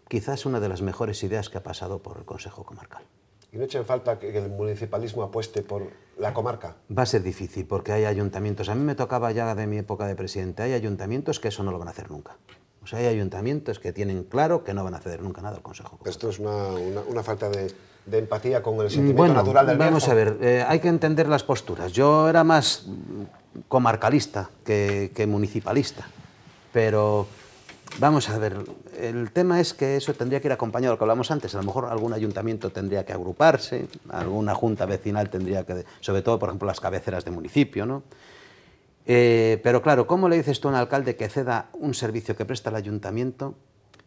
quizás una de las mejores ideas que ha pasado por el Consejo Comarcal. ¿Y no echen falta que el municipalismo apueste por la comarca? Va a ser difícil porque hay ayuntamientos, a mí me tocaba ya de mi época de presidente, hay ayuntamientos que eso no lo van a hacer nunca. O sea, hay ayuntamientos que tienen claro que no van a ceder nunca nada al Consejo Comarcal. Esto es una falta de empatía con el sentimiento natural del Bierzo. Vamos a ver, hay que entender las posturas. Yo era más comarcalista que municipalista, pero vamos a ver, el tema es que eso tendría que ir acompañado de lo que hablamos antes. A lo mejor algún ayuntamiento tendría que agruparse, alguna junta vecinal tendría que, sobre todo, por ejemplo, las cabeceras de municipio, ¿no? Pero claro, ¿cómo le dices tú a un alcalde que ceda un servicio que presta el ayuntamiento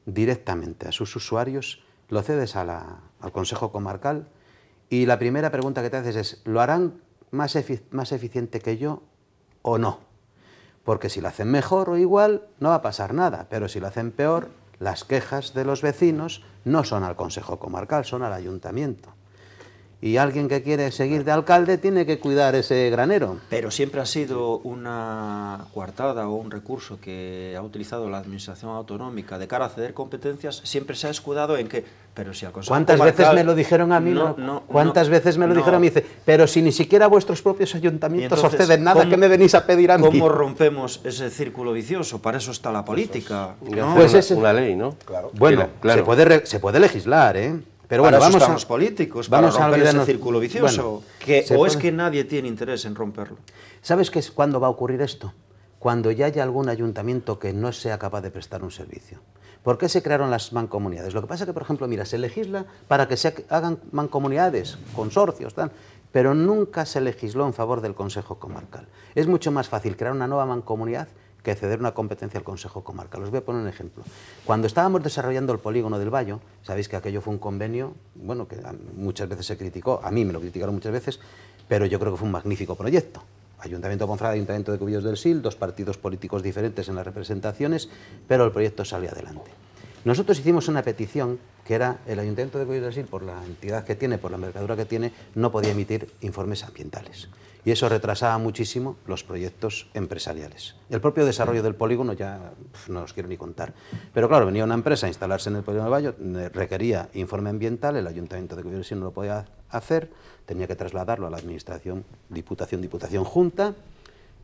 directamente a sus usuarios, lo cedes al Consejo Comarcal y la primera pregunta que te haces es, ¿lo harán más eficiente que yo o no? Porque si lo hacen mejor o igual no va a pasar nada, pero si lo hacen peor, las quejas de los vecinos no son al Consejo Comarcal, son al ayuntamiento. Y alguien que quiere seguir de alcalde tiene que cuidar ese granero. Pero siempre ha sido una coartada o un recurso que ha utilizado la administración autonómica de cara a ceder competencias, siempre se ha escudado en que, pero si al Consejo ¿Cuántas Comarcal, veces me lo dijeron a mí? ¿Cuántas veces me lo dijeron a mí? Dice, pero si ni siquiera vuestros propios ayuntamientos os ceden nada, ¿qué me venís a pedir a mí? ¿Cómo rompemos ese círculo vicioso? Para eso está la política, ¿no? Pues es una ley, ¿no? Claro. Bueno, claro. Se puede legislar, ¿eh? Pero bueno, para eso vamos estamos políticos, para romper ese círculo vicioso. Bueno, es que nadie tiene interés en romperlo. ¿Sabes cuándo va a ocurrir esto? Cuando ya haya algún ayuntamiento que no sea capaz de prestar un servicio. ¿Por qué se crearon las mancomunidades? Lo que pasa es que, por ejemplo, mira, se legisla para que se hagan mancomunidades, consorcios, tal, pero nunca se legisló en favor del Consejo Comarcal. Es mucho más fácil crear una nueva mancomunidad que ceder una competencia al Consejo Comarcal. Os voy a poner un ejemplo. Cuando estábamos desarrollando el polígono del Bayo, sabéis que aquello fue un convenio, bueno, que muchas veces se criticó, a mí me lo criticaron muchas veces, pero yo creo que fue un magnífico proyecto. Ayuntamiento de Ponferrada, Ayuntamiento de Cubillos del Sil, 2 partidos políticos diferentes en las representaciones, pero el proyecto salió adelante. Nosotros hicimos una petición que era el Ayuntamiento de Cubillos del Sil, por la entidad que tiene, por la envergadura que tiene, no podía emitir informes ambientales. Y eso retrasaba muchísimo los proyectos empresariales. El propio desarrollo del polígono ya no os quiero ni contar. Pero claro, venía una empresa a instalarse en el polígono de Bayo, requería informe ambiental, el Ayuntamiento de Cubillos del Sil no lo podía hacer, tenía que trasladarlo a la Administración, Diputación Junta,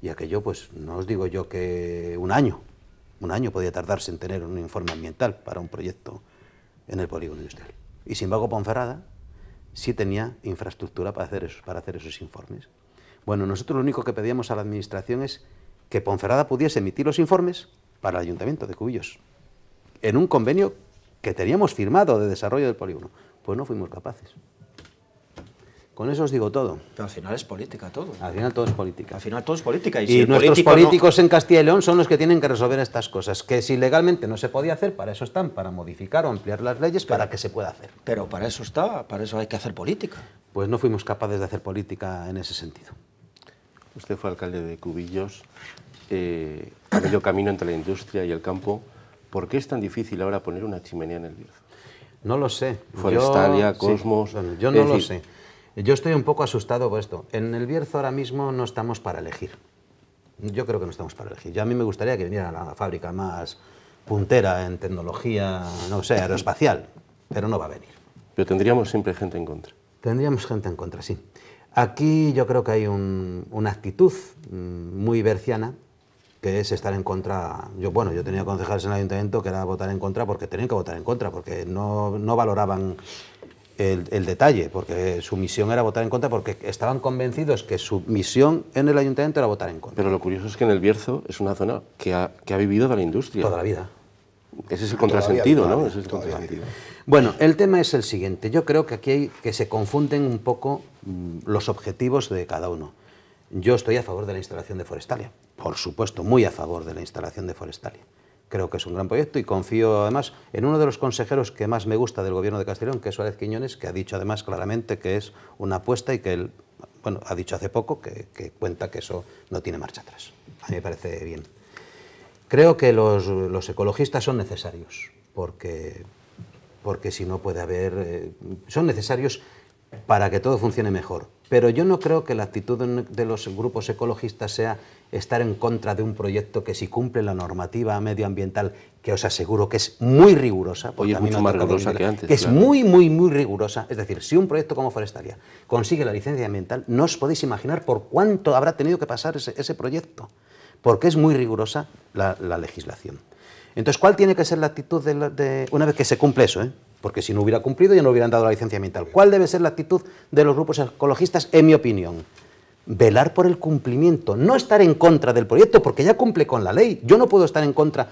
y aquello, pues no os digo yo que un año podía tardarse en tener un informe ambiental para un proyecto en el polígono industrial. Y sin embargo, Ponferrada sí tenía infraestructura para hacer esos informes. Bueno, nosotros lo único que pedíamos a la Administración es que Ponferrada pudiese emitir los informes para el Ayuntamiento de Cubillos, en un convenio que teníamos firmado de desarrollo del polígono. Pues no fuimos capaces. Con eso os digo todo. Pero al final es política todo. Al final todo es política. Al final todo es política. Y, Y si el nuestros político políticos en Castilla y León son los que tienen que resolver estas cosas, que si legalmente no se podía hacer, para eso están, para modificar o ampliar las leyes para que se pueda hacer. Pero para eso está, para eso hay que hacer política. Pues no fuimos capaces de hacer política en ese sentido. Usted fue alcalde de Cubillos, ha medio camino entre la industria y el campo. ¿Por qué es tan difícil ahora poner una chimenea en el Bierzo? No lo sé. Forestalia, Cosmos... Sí, bueno, yo no lo sé. Yo estoy un poco asustado por esto. En el Bierzo ahora mismo no estamos para elegir. Yo creo que no estamos para elegir. A mí me gustaría que viniera la fábrica más puntera en tecnología, no sé, aeroespacial, pero no va a venir. Pero tendríamos siempre gente en contra. Tendríamos gente en contra, sí. Aquí yo creo que hay una actitud muy berciana, que es estar en contra. Yo tenía concejales en el ayuntamiento que era votar en contra porque tenían que votar en contra, porque no valoraban el detalle, porque su misión era votar en contra, porque estaban convencidos que su misión en el ayuntamiento era votar en contra. Pero lo curioso es que en el Bierzo es una zona que ha vivido de la industria. Toda la vida. Ese es el contrasentido, ¿no? Ese es el contrasentido. Bueno, el tema es el siguiente. Yo creo que aquí hay que se confunden un poco los objetivos de cada uno. Yo estoy a favor de la instalación de Forestalia. Por supuesto, muy a favor de la instalación de Forestalia. Creo que es un gran proyecto y confío además en uno de los consejeros que más me gusta del gobierno de Castilla y León, que es Suárez Quiñones, que ha dicho además claramente que es una apuesta y que él, ha dicho hace poco que cuenta que eso no tiene marcha atrás. A mí me parece bien. Creo que los ecologistas son necesarios, porque si no puede haber... son necesarios para que todo funcione mejor. Pero yo no creo que la actitud de los grupos ecologistas sea estar en contra de un proyecto que si cumple la normativa medioambiental, que os aseguro que es muy rigurosa, hoy es mucho más rigurosa que antes, que es muy rigurosa. Es decir, si un proyecto como Forestalia consigue la licencia ambiental, no os podéis imaginar por cuánto habrá tenido que pasar ese proyecto, porque es muy rigurosa la legislación. Entonces, ¿cuál tiene que ser la actitud una vez que se cumple eso? Porque si no hubiera cumplido ya no hubieran dado la licencia ambiental. ¿Cuál debe ser la actitud de los grupos ecologistas, en mi opinión? Velar por el cumplimiento, no estar en contra del proyecto, porque ya cumple con la ley. Yo no puedo estar en contra.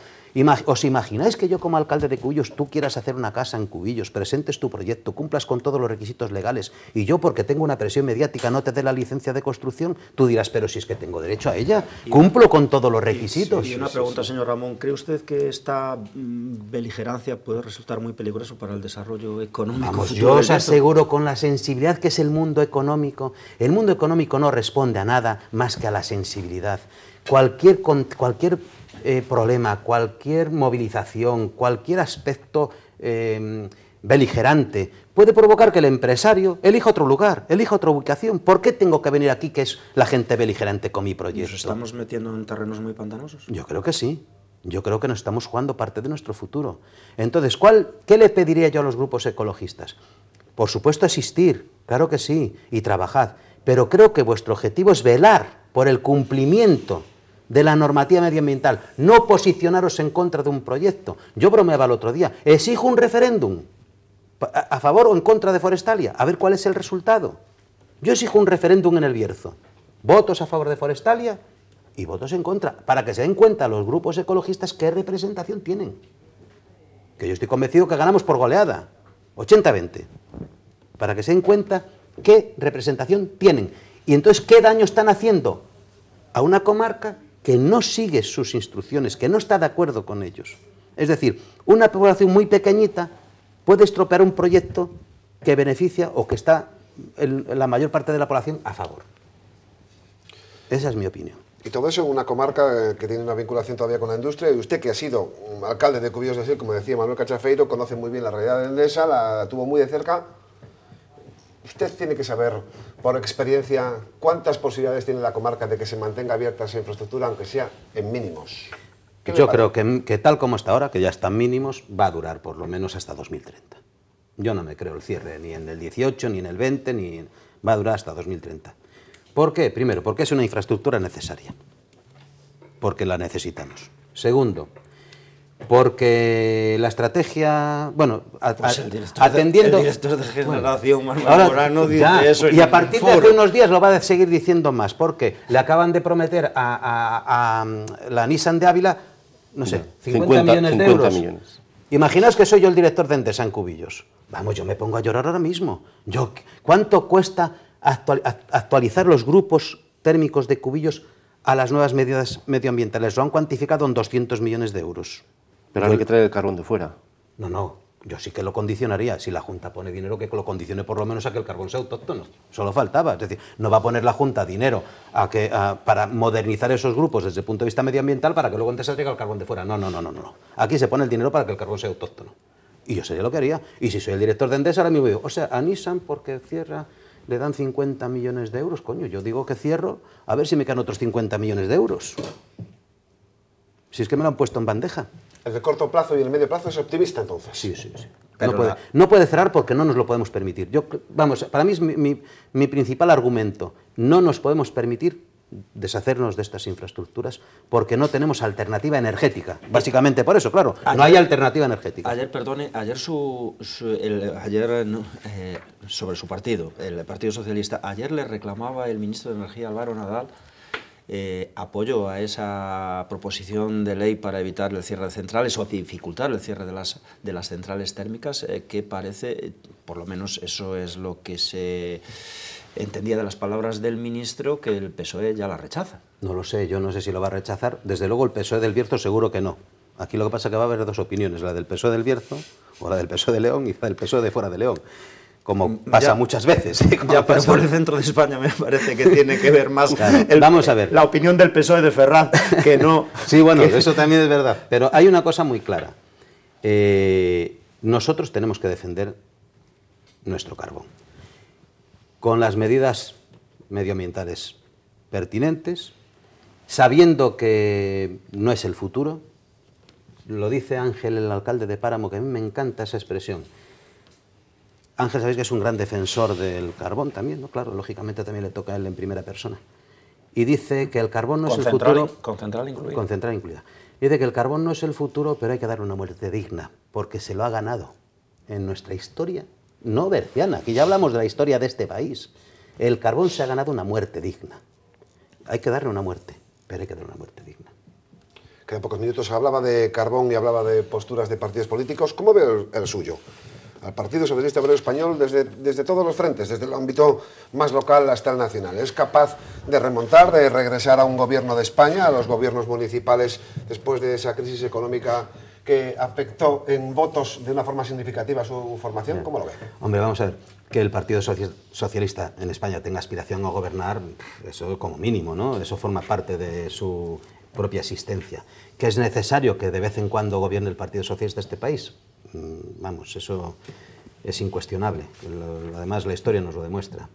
¿Os imagináis que yo como alcalde de Cubillos, tú quieras hacer una casa en Cubillos, presentes tu proyecto, cumplas con todos los requisitos legales, y yo porque tengo una presión mediática no te dé la licencia de construcción? Tú dirás, pero si es que tengo derecho a ella, cumplo con todos los requisitos. Y una pregunta, señor Ramón, ¿cree usted que esta beligerancia puede resultar muy peligroso para el desarrollo económico? Vamos, yo os aseguro, con la sensibilidad que es el mundo económico no responde a nada más que a la sensibilidad. Cualquier problema, cualquier movilización, cualquier aspecto beligerante puede provocar que el empresario elija otro lugar, elija otra ubicación. ¿Por qué tengo que venir aquí, que es la gente beligerante, con mi proyecto? ¿Nos estamos metiendo en terrenos muy pantanosos? Yo creo que sí. Yo creo que nos estamos jugando parte de nuestro futuro. Entonces, ¿qué le pediría yo a los grupos ecologistas? Por supuesto, existir, claro que sí, y trabajad. Pero creo que vuestro objetivo es velar por el cumplimiento de la normativa medioambiental, no posicionaros en contra de un proyecto. Yo bromeaba el otro día, exijo un referéndum a favor o en contra de Forestalia, a ver cuál es el resultado. Yo exijo un referéndum en el Bierzo, votos a favor de Forestalia y votos en contra, para que se den cuenta los grupos ecologistas qué representación tienen. Que yo estoy convencido que ganamos por goleada, 80-20, para que se den cuenta qué representación tienen y entonces qué daño están haciendo a una comarca que no sigue sus instrucciones, que no está de acuerdo con ellos. Es decir, una población muy pequeñita puede estropear un proyecto que beneficia o que está la mayor parte de la población a favor. Esa es mi opinión. Y todo eso en una comarca que tiene una vinculación todavía con la industria, y usted, que ha sido alcalde de Cubillos de Sil, como decía Manuel Cachafeiro, conoce muy bien la realidad de Endesa, la tuvo muy de cerca. Usted tiene que saber, por experiencia, cuántas posibilidades tiene la comarca de que se mantenga abierta esa infraestructura, aunque sea en mínimos. Yo creo que tal como está ahora, que ya están mínimos, va a durar por lo menos hasta 2030. Yo no me creo el cierre ni en el 18, ni en el 20, va a durar hasta 2030. ¿Por qué? Primero, porque es una infraestructura necesaria, porque la necesitamos. Segundo, porque la estrategia, atendiendo... El director de generación, Manuel Morano, dice eso. Y a partir de hace unos días lo va a seguir diciendo más, porque le acaban de prometer a la Nissan de Ávila, no sé, 50 millones de euros. Imaginaos que soy yo el director de Endesa en Cubillos. Vamos, yo me pongo a llorar ahora mismo. ¿Cuánto cuesta actualizar los grupos térmicos de Cubillos a las nuevas medidas medioambientales. Lo han cuantificado en 200 millones de euros. Pero hay que traer el carbón de fuera. No, yo sí que lo condicionaría. Si la Junta pone dinero, que lo condicione por lo menos a que el carbón sea autóctono. Solo faltaba. Es decir, no va a poner la Junta dinero para modernizar esos grupos desde el punto de vista medioambiental para que luego antes se traiga el carbón de fuera. No. Aquí se pone el dinero para que el carbón sea autóctono. Y yo sería lo que haría. Y si soy el director de Endesa, ahora mismo digo, o sea, a Nissan, porque cierra, le dan 50 millones de euros. Coño, yo digo que cierro, a ver si me quedan otros 50 millones de euros. Si es que me lo han puesto en bandeja. El de corto plazo y el medio plazo es optimista, entonces. Sí. Pero no puede cerrar porque no nos lo podemos permitir. Para mí es mi principal argumento. No nos podemos permitir deshacernos de estas infraestructuras porque no tenemos alternativa energética. Básicamente por eso, claro, no hay alternativa energética. Ayer sobre su partido, el Partido Socialista, ayer le reclamaba el ministro de Energía, Álvaro Nadal, apoyo a esa proposición de ley para evitar el cierre de centrales o dificultar el cierre de las centrales térmicas, que parece, por lo menos eso es lo que se entendía de las palabras del ministro, que el PSOE ya la rechaza. No lo sé, yo no sé si lo va a rechazar. Desde luego el PSOE del Bierzo seguro que no. Aquí lo que pasa es que va a haber dos opiniones, la del PSOE del Bierzo o la del PSOE de León y la del PSOE de fuera de León. Como pasa muchas veces. Ya, pero por el centro de España me parece que tiene que ver más vamos a ver. La opinión del PSOE de Ferraz que no... Sí, bueno, eso también es verdad. Pero hay una cosa muy clara. Nosotros tenemos que defender nuestro carbón con las medidas medioambientales pertinentes, sabiendo que no es el futuro. Lo dice Ángel, el alcalde de Páramo, que a mí me encanta esa expresión. Ángel, sabéis que es un gran defensor del carbón también, ¿no? Claro, lógicamente también le toca a él en primera persona. Y dice que el carbón no es el futuro... Con central incluida. Con central incluida. Dice que el carbón no es el futuro, pero hay que darle una muerte digna, porque se lo ha ganado en nuestra historia, no berciana. Aquí ya hablamos de la historia de este país. El carbón se ha ganado una muerte digna. Hay que darle una muerte, pero hay que darle una muerte digna. Quedan pocos minutos. Hablaba de carbón y hablaba de posturas de partidos políticos. ¿Cómo ve el suyo? Al Partido Socialista Obrero Español desde todos los frentes, desde el ámbito más local hasta el nacional. ¿Es capaz de remontar, de regresar a un gobierno de España, a los gobiernos municipales, después de esa crisis económica que afectó en votos de una forma significativa su formación? ¿Cómo lo ve? Hombre, vamos a ver, que el Partido Socialista en España tenga aspiración a gobernar, eso como mínimo, ¿no? Eso forma parte de su propia existencia. ¿Que es necesario que de vez en cuando gobierne el Partido Socialista este país? Vamos, eso es incuestionable. Además, la historia nos lo demuestra.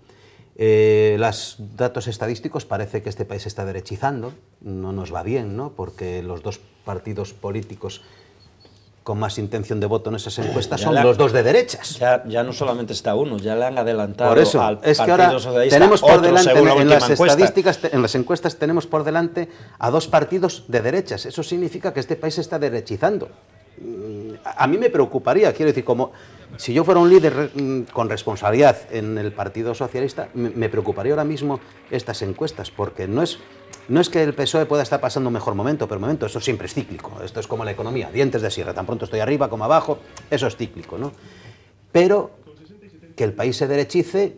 Los datos estadísticos parece que este país se está derechizando. No nos va bien, ¿no? Porque los dos partidos políticos con más intención de voto en esas encuestas son los dos de derechas. Ya no solamente está uno, ya le han adelantado por eso, al es que Partido ahora Socialista tenemos por otro, delante, según la en última las encuesta. estadísticas, en las encuestas tenemos por delante a dos partidos de derechas. Eso significa que este país se está derechizando. A mí me preocuparía, quiero decir, como si yo fuera un líder con responsabilidad en el Partido Socialista, me preocuparía ahora mismo estas encuestas, porque no es que el PSOE pueda estar pasando un mejor momento, pero eso siempre es cíclico. Esto es como la economía, dientes de sierra, tan pronto estoy arriba como abajo, eso es cíclico, ¿no? Pero que el país se derechice,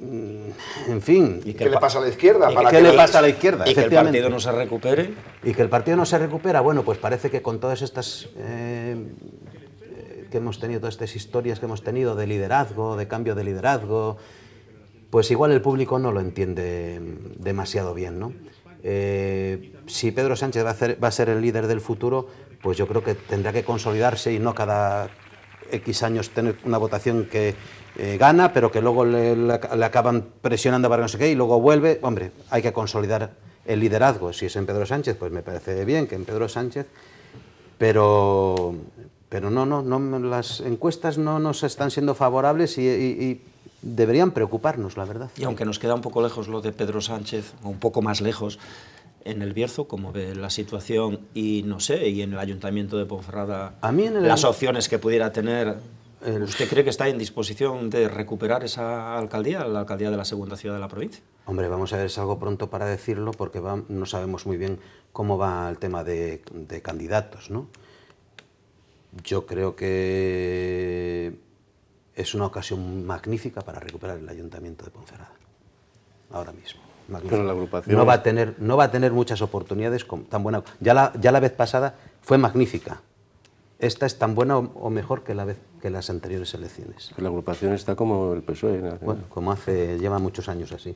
en fin. ¿Y qué le pasa a la izquierda? ¿Qué le pasa a la izquierda? Y que el partido no se recupere. Y que el partido no se recupera, bueno, pues parece que con todas estas que hemos tenido, todas estas historias que hemos tenido de liderazgo, de cambio de liderazgo, pues igual el público no lo entiende demasiado bien, ¿no? Si Pedro Sánchez va a ser el líder del futuro, pues yo creo que tendrá que consolidarse y no cada X años tener una votación que gana, pero que luego le acaban presionando para no sé qué y luego vuelve. Hombre, hay que consolidar el liderazgo. Si es en Pedro Sánchez, pues me parece bien que en Pedro Sánchez, pero no, las encuestas no nos están siendo favorables y deberían preocuparnos, la verdad. Y aunque nos queda un poco lejos lo de Pedro Sánchez, o un poco más lejos, en el Bierzo, como ve la situación, y no sé, y en el Ayuntamiento de Ponferrada, las opciones que pudiera tener, ¿usted cree que está en disposición de recuperar esa alcaldía, la alcaldía de la segunda ciudad de la provincia? Hombre, vamos a ver, es algo pronto para decirlo, porque no sabemos muy bien cómo va el tema de candidatos, ¿no? Yo creo que es una ocasión magnífica para recuperar el Ayuntamiento de Ponferrada. ahora mismo. Pero la agrupación no va a tener muchas oportunidades tan buena. Ya la vez pasada fue magnífica. Esta es tan buena o mejor que las anteriores elecciones. La agrupación está como el PSOE. Bueno, lleva muchos años así.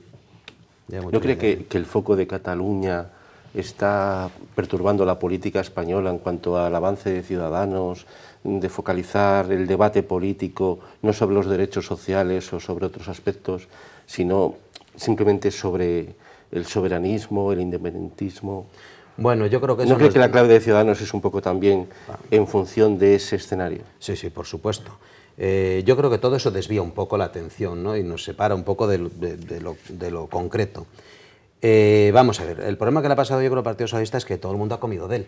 ¿No cree que el foco de Cataluña está perturbando la política española en cuanto al avance de Ciudadanos, de focalizar el debate político no sobre los derechos sociales o sobre otros aspectos, sino simplemente sobre el soberanismo, el independentismo? Bueno, yo creo que eso ¿No cree que la clave de Ciudadanos es un poco también en función de ese escenario? Sí, por supuesto. Yo creo que todo eso desvía un poco la atención, ¿no? Y nos separa un poco de lo concreto. Vamos a ver, el problema que le ha pasado yo creo al Partido Socialista es que todo el mundo ha comido de él.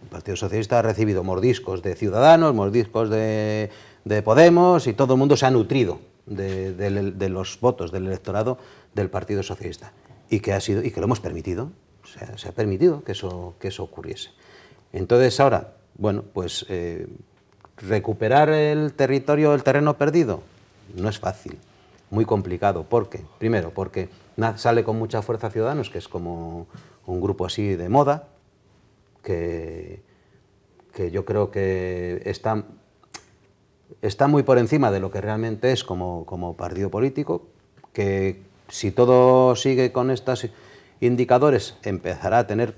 El Partido Socialista ha recibido mordiscos de Ciudadanos, mordiscos de Podemos, y todo el mundo se ha nutrido de los votos del electorado del Partido Socialista. Y que lo hemos permitido. Se ha permitido que eso ocurriese. Entonces ahora, bueno, pues recuperar el terreno perdido, no es fácil, muy complicado. ¿Por qué? Primero, porque sale con mucha fuerza Ciudadanos, que es como un grupo así de moda, que yo creo que está muy por encima de lo que realmente es como partido político, que si todo sigue con estos indicadores empezará a tener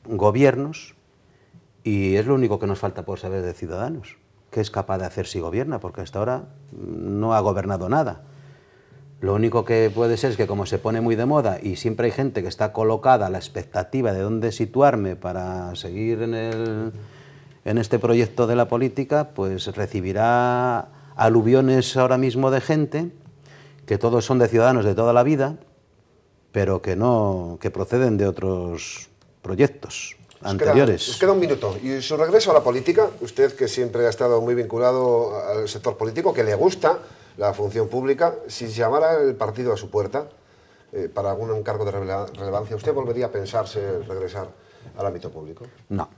gobiernos, y es lo único que nos falta por saber de Ciudadanos, qué es capaz de hacer si gobierna, porque hasta ahora no ha gobernado nada. Lo único que puede ser es que, como se pone muy de moda y siempre hay gente que está colocada a la expectativa de dónde situarme para seguir en este proyecto de la política, pues recibirá aluviones ahora mismo de gente que todos son de Ciudadanos de toda la vida, pero que proceden de otros proyectos anteriores. Nos queda un minuto. Y su regreso a la política, usted que siempre ha estado muy vinculado al sector político, que le gusta la función pública, si llamara el partido a su puerta para algún cargo de relevancia, ¿usted volvería a pensarse regresar al ámbito público? No.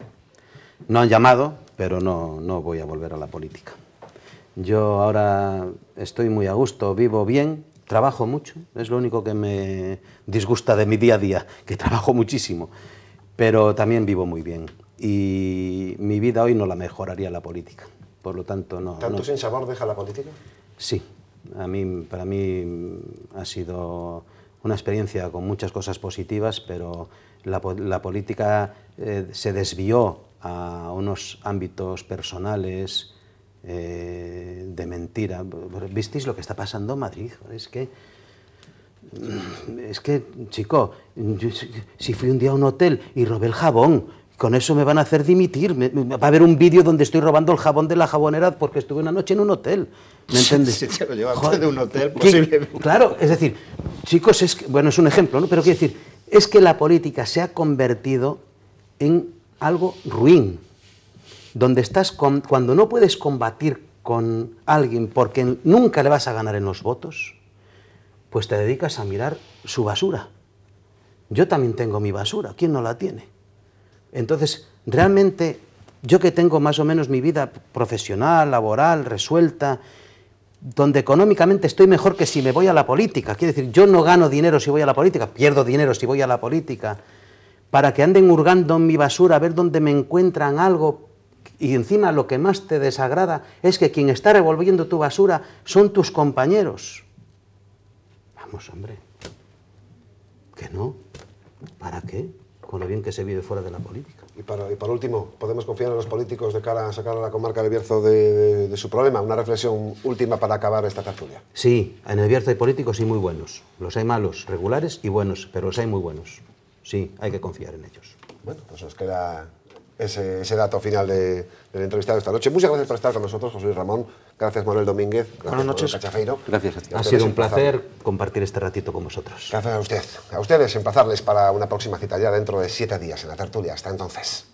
No han llamado, pero no voy a volver a la política. Yo ahora estoy muy a gusto, vivo bien, trabajo mucho, es lo único que me disgusta de mi día a día, que trabajo muchísimo, pero también vivo muy bien. Y mi vida hoy no la mejoraría la política, por lo tanto no. ¿Tanto sin sabor deja la política? Sí, para mí ha sido una experiencia con muchas cosas positivas, pero la política se desvió a unos ámbitos personales de mentira. ¿Visteis lo que está pasando en Madrid? Es que, chico, si fui un día a un hotel y robé el jabón, con eso me van a hacer dimitir. Va a haber un vídeo donde estoy robando el jabón de la jabonera porque estuve una noche en un hotel. ¿Me entiendes? Si te lo llevaste de un hotel, posiblemente. Claro, es decir, chicos, bueno, es un ejemplo, ¿no? Pero quiero decir, es que la política se ha convertido en algo ruin, donde cuando no puedes combatir con alguien porque nunca le vas a ganar en los votos, pues te dedicas a mirar su basura. Yo también tengo mi basura, ¿quién no la tiene? Entonces, realmente, yo que tengo más o menos mi vida profesional, laboral, resuelta, donde económicamente estoy mejor que si me voy a la política, quiere decir, yo no gano dinero si voy a la política, pierdo dinero si voy a la política, para que anden hurgando en mi basura a ver dónde me encuentran algo, y encima lo que más te desagrada es que quien está revolviendo tu basura son tus compañeros. Vamos, hombre, que no, ¿para qué? Con lo bien que se vive fuera de la política. Y por último, ¿podemos confiar en los políticos de cara a sacar a la comarca del Bierzo de su problema? Una reflexión última para acabar esta tertulia. Sí, en el Bierzo hay políticos y muy buenos. Los hay malos, regulares y buenos, pero los hay muy buenos. Sí, hay que confiar en ellos. Bueno, pues nos queda ese dato final del entrevistado esta noche. Muchas gracias por estar con nosotros, José Luis Ramón. Gracias, Manuel Domínguez. Gracias, buenas noches. Cachafeiro. Gracias a ti. Ha sido un placer compartir este ratito con vosotros. Gracias a usted. A ustedes, emplazarles para una próxima cita ya dentro de 7 días en la tertulia. Hasta entonces.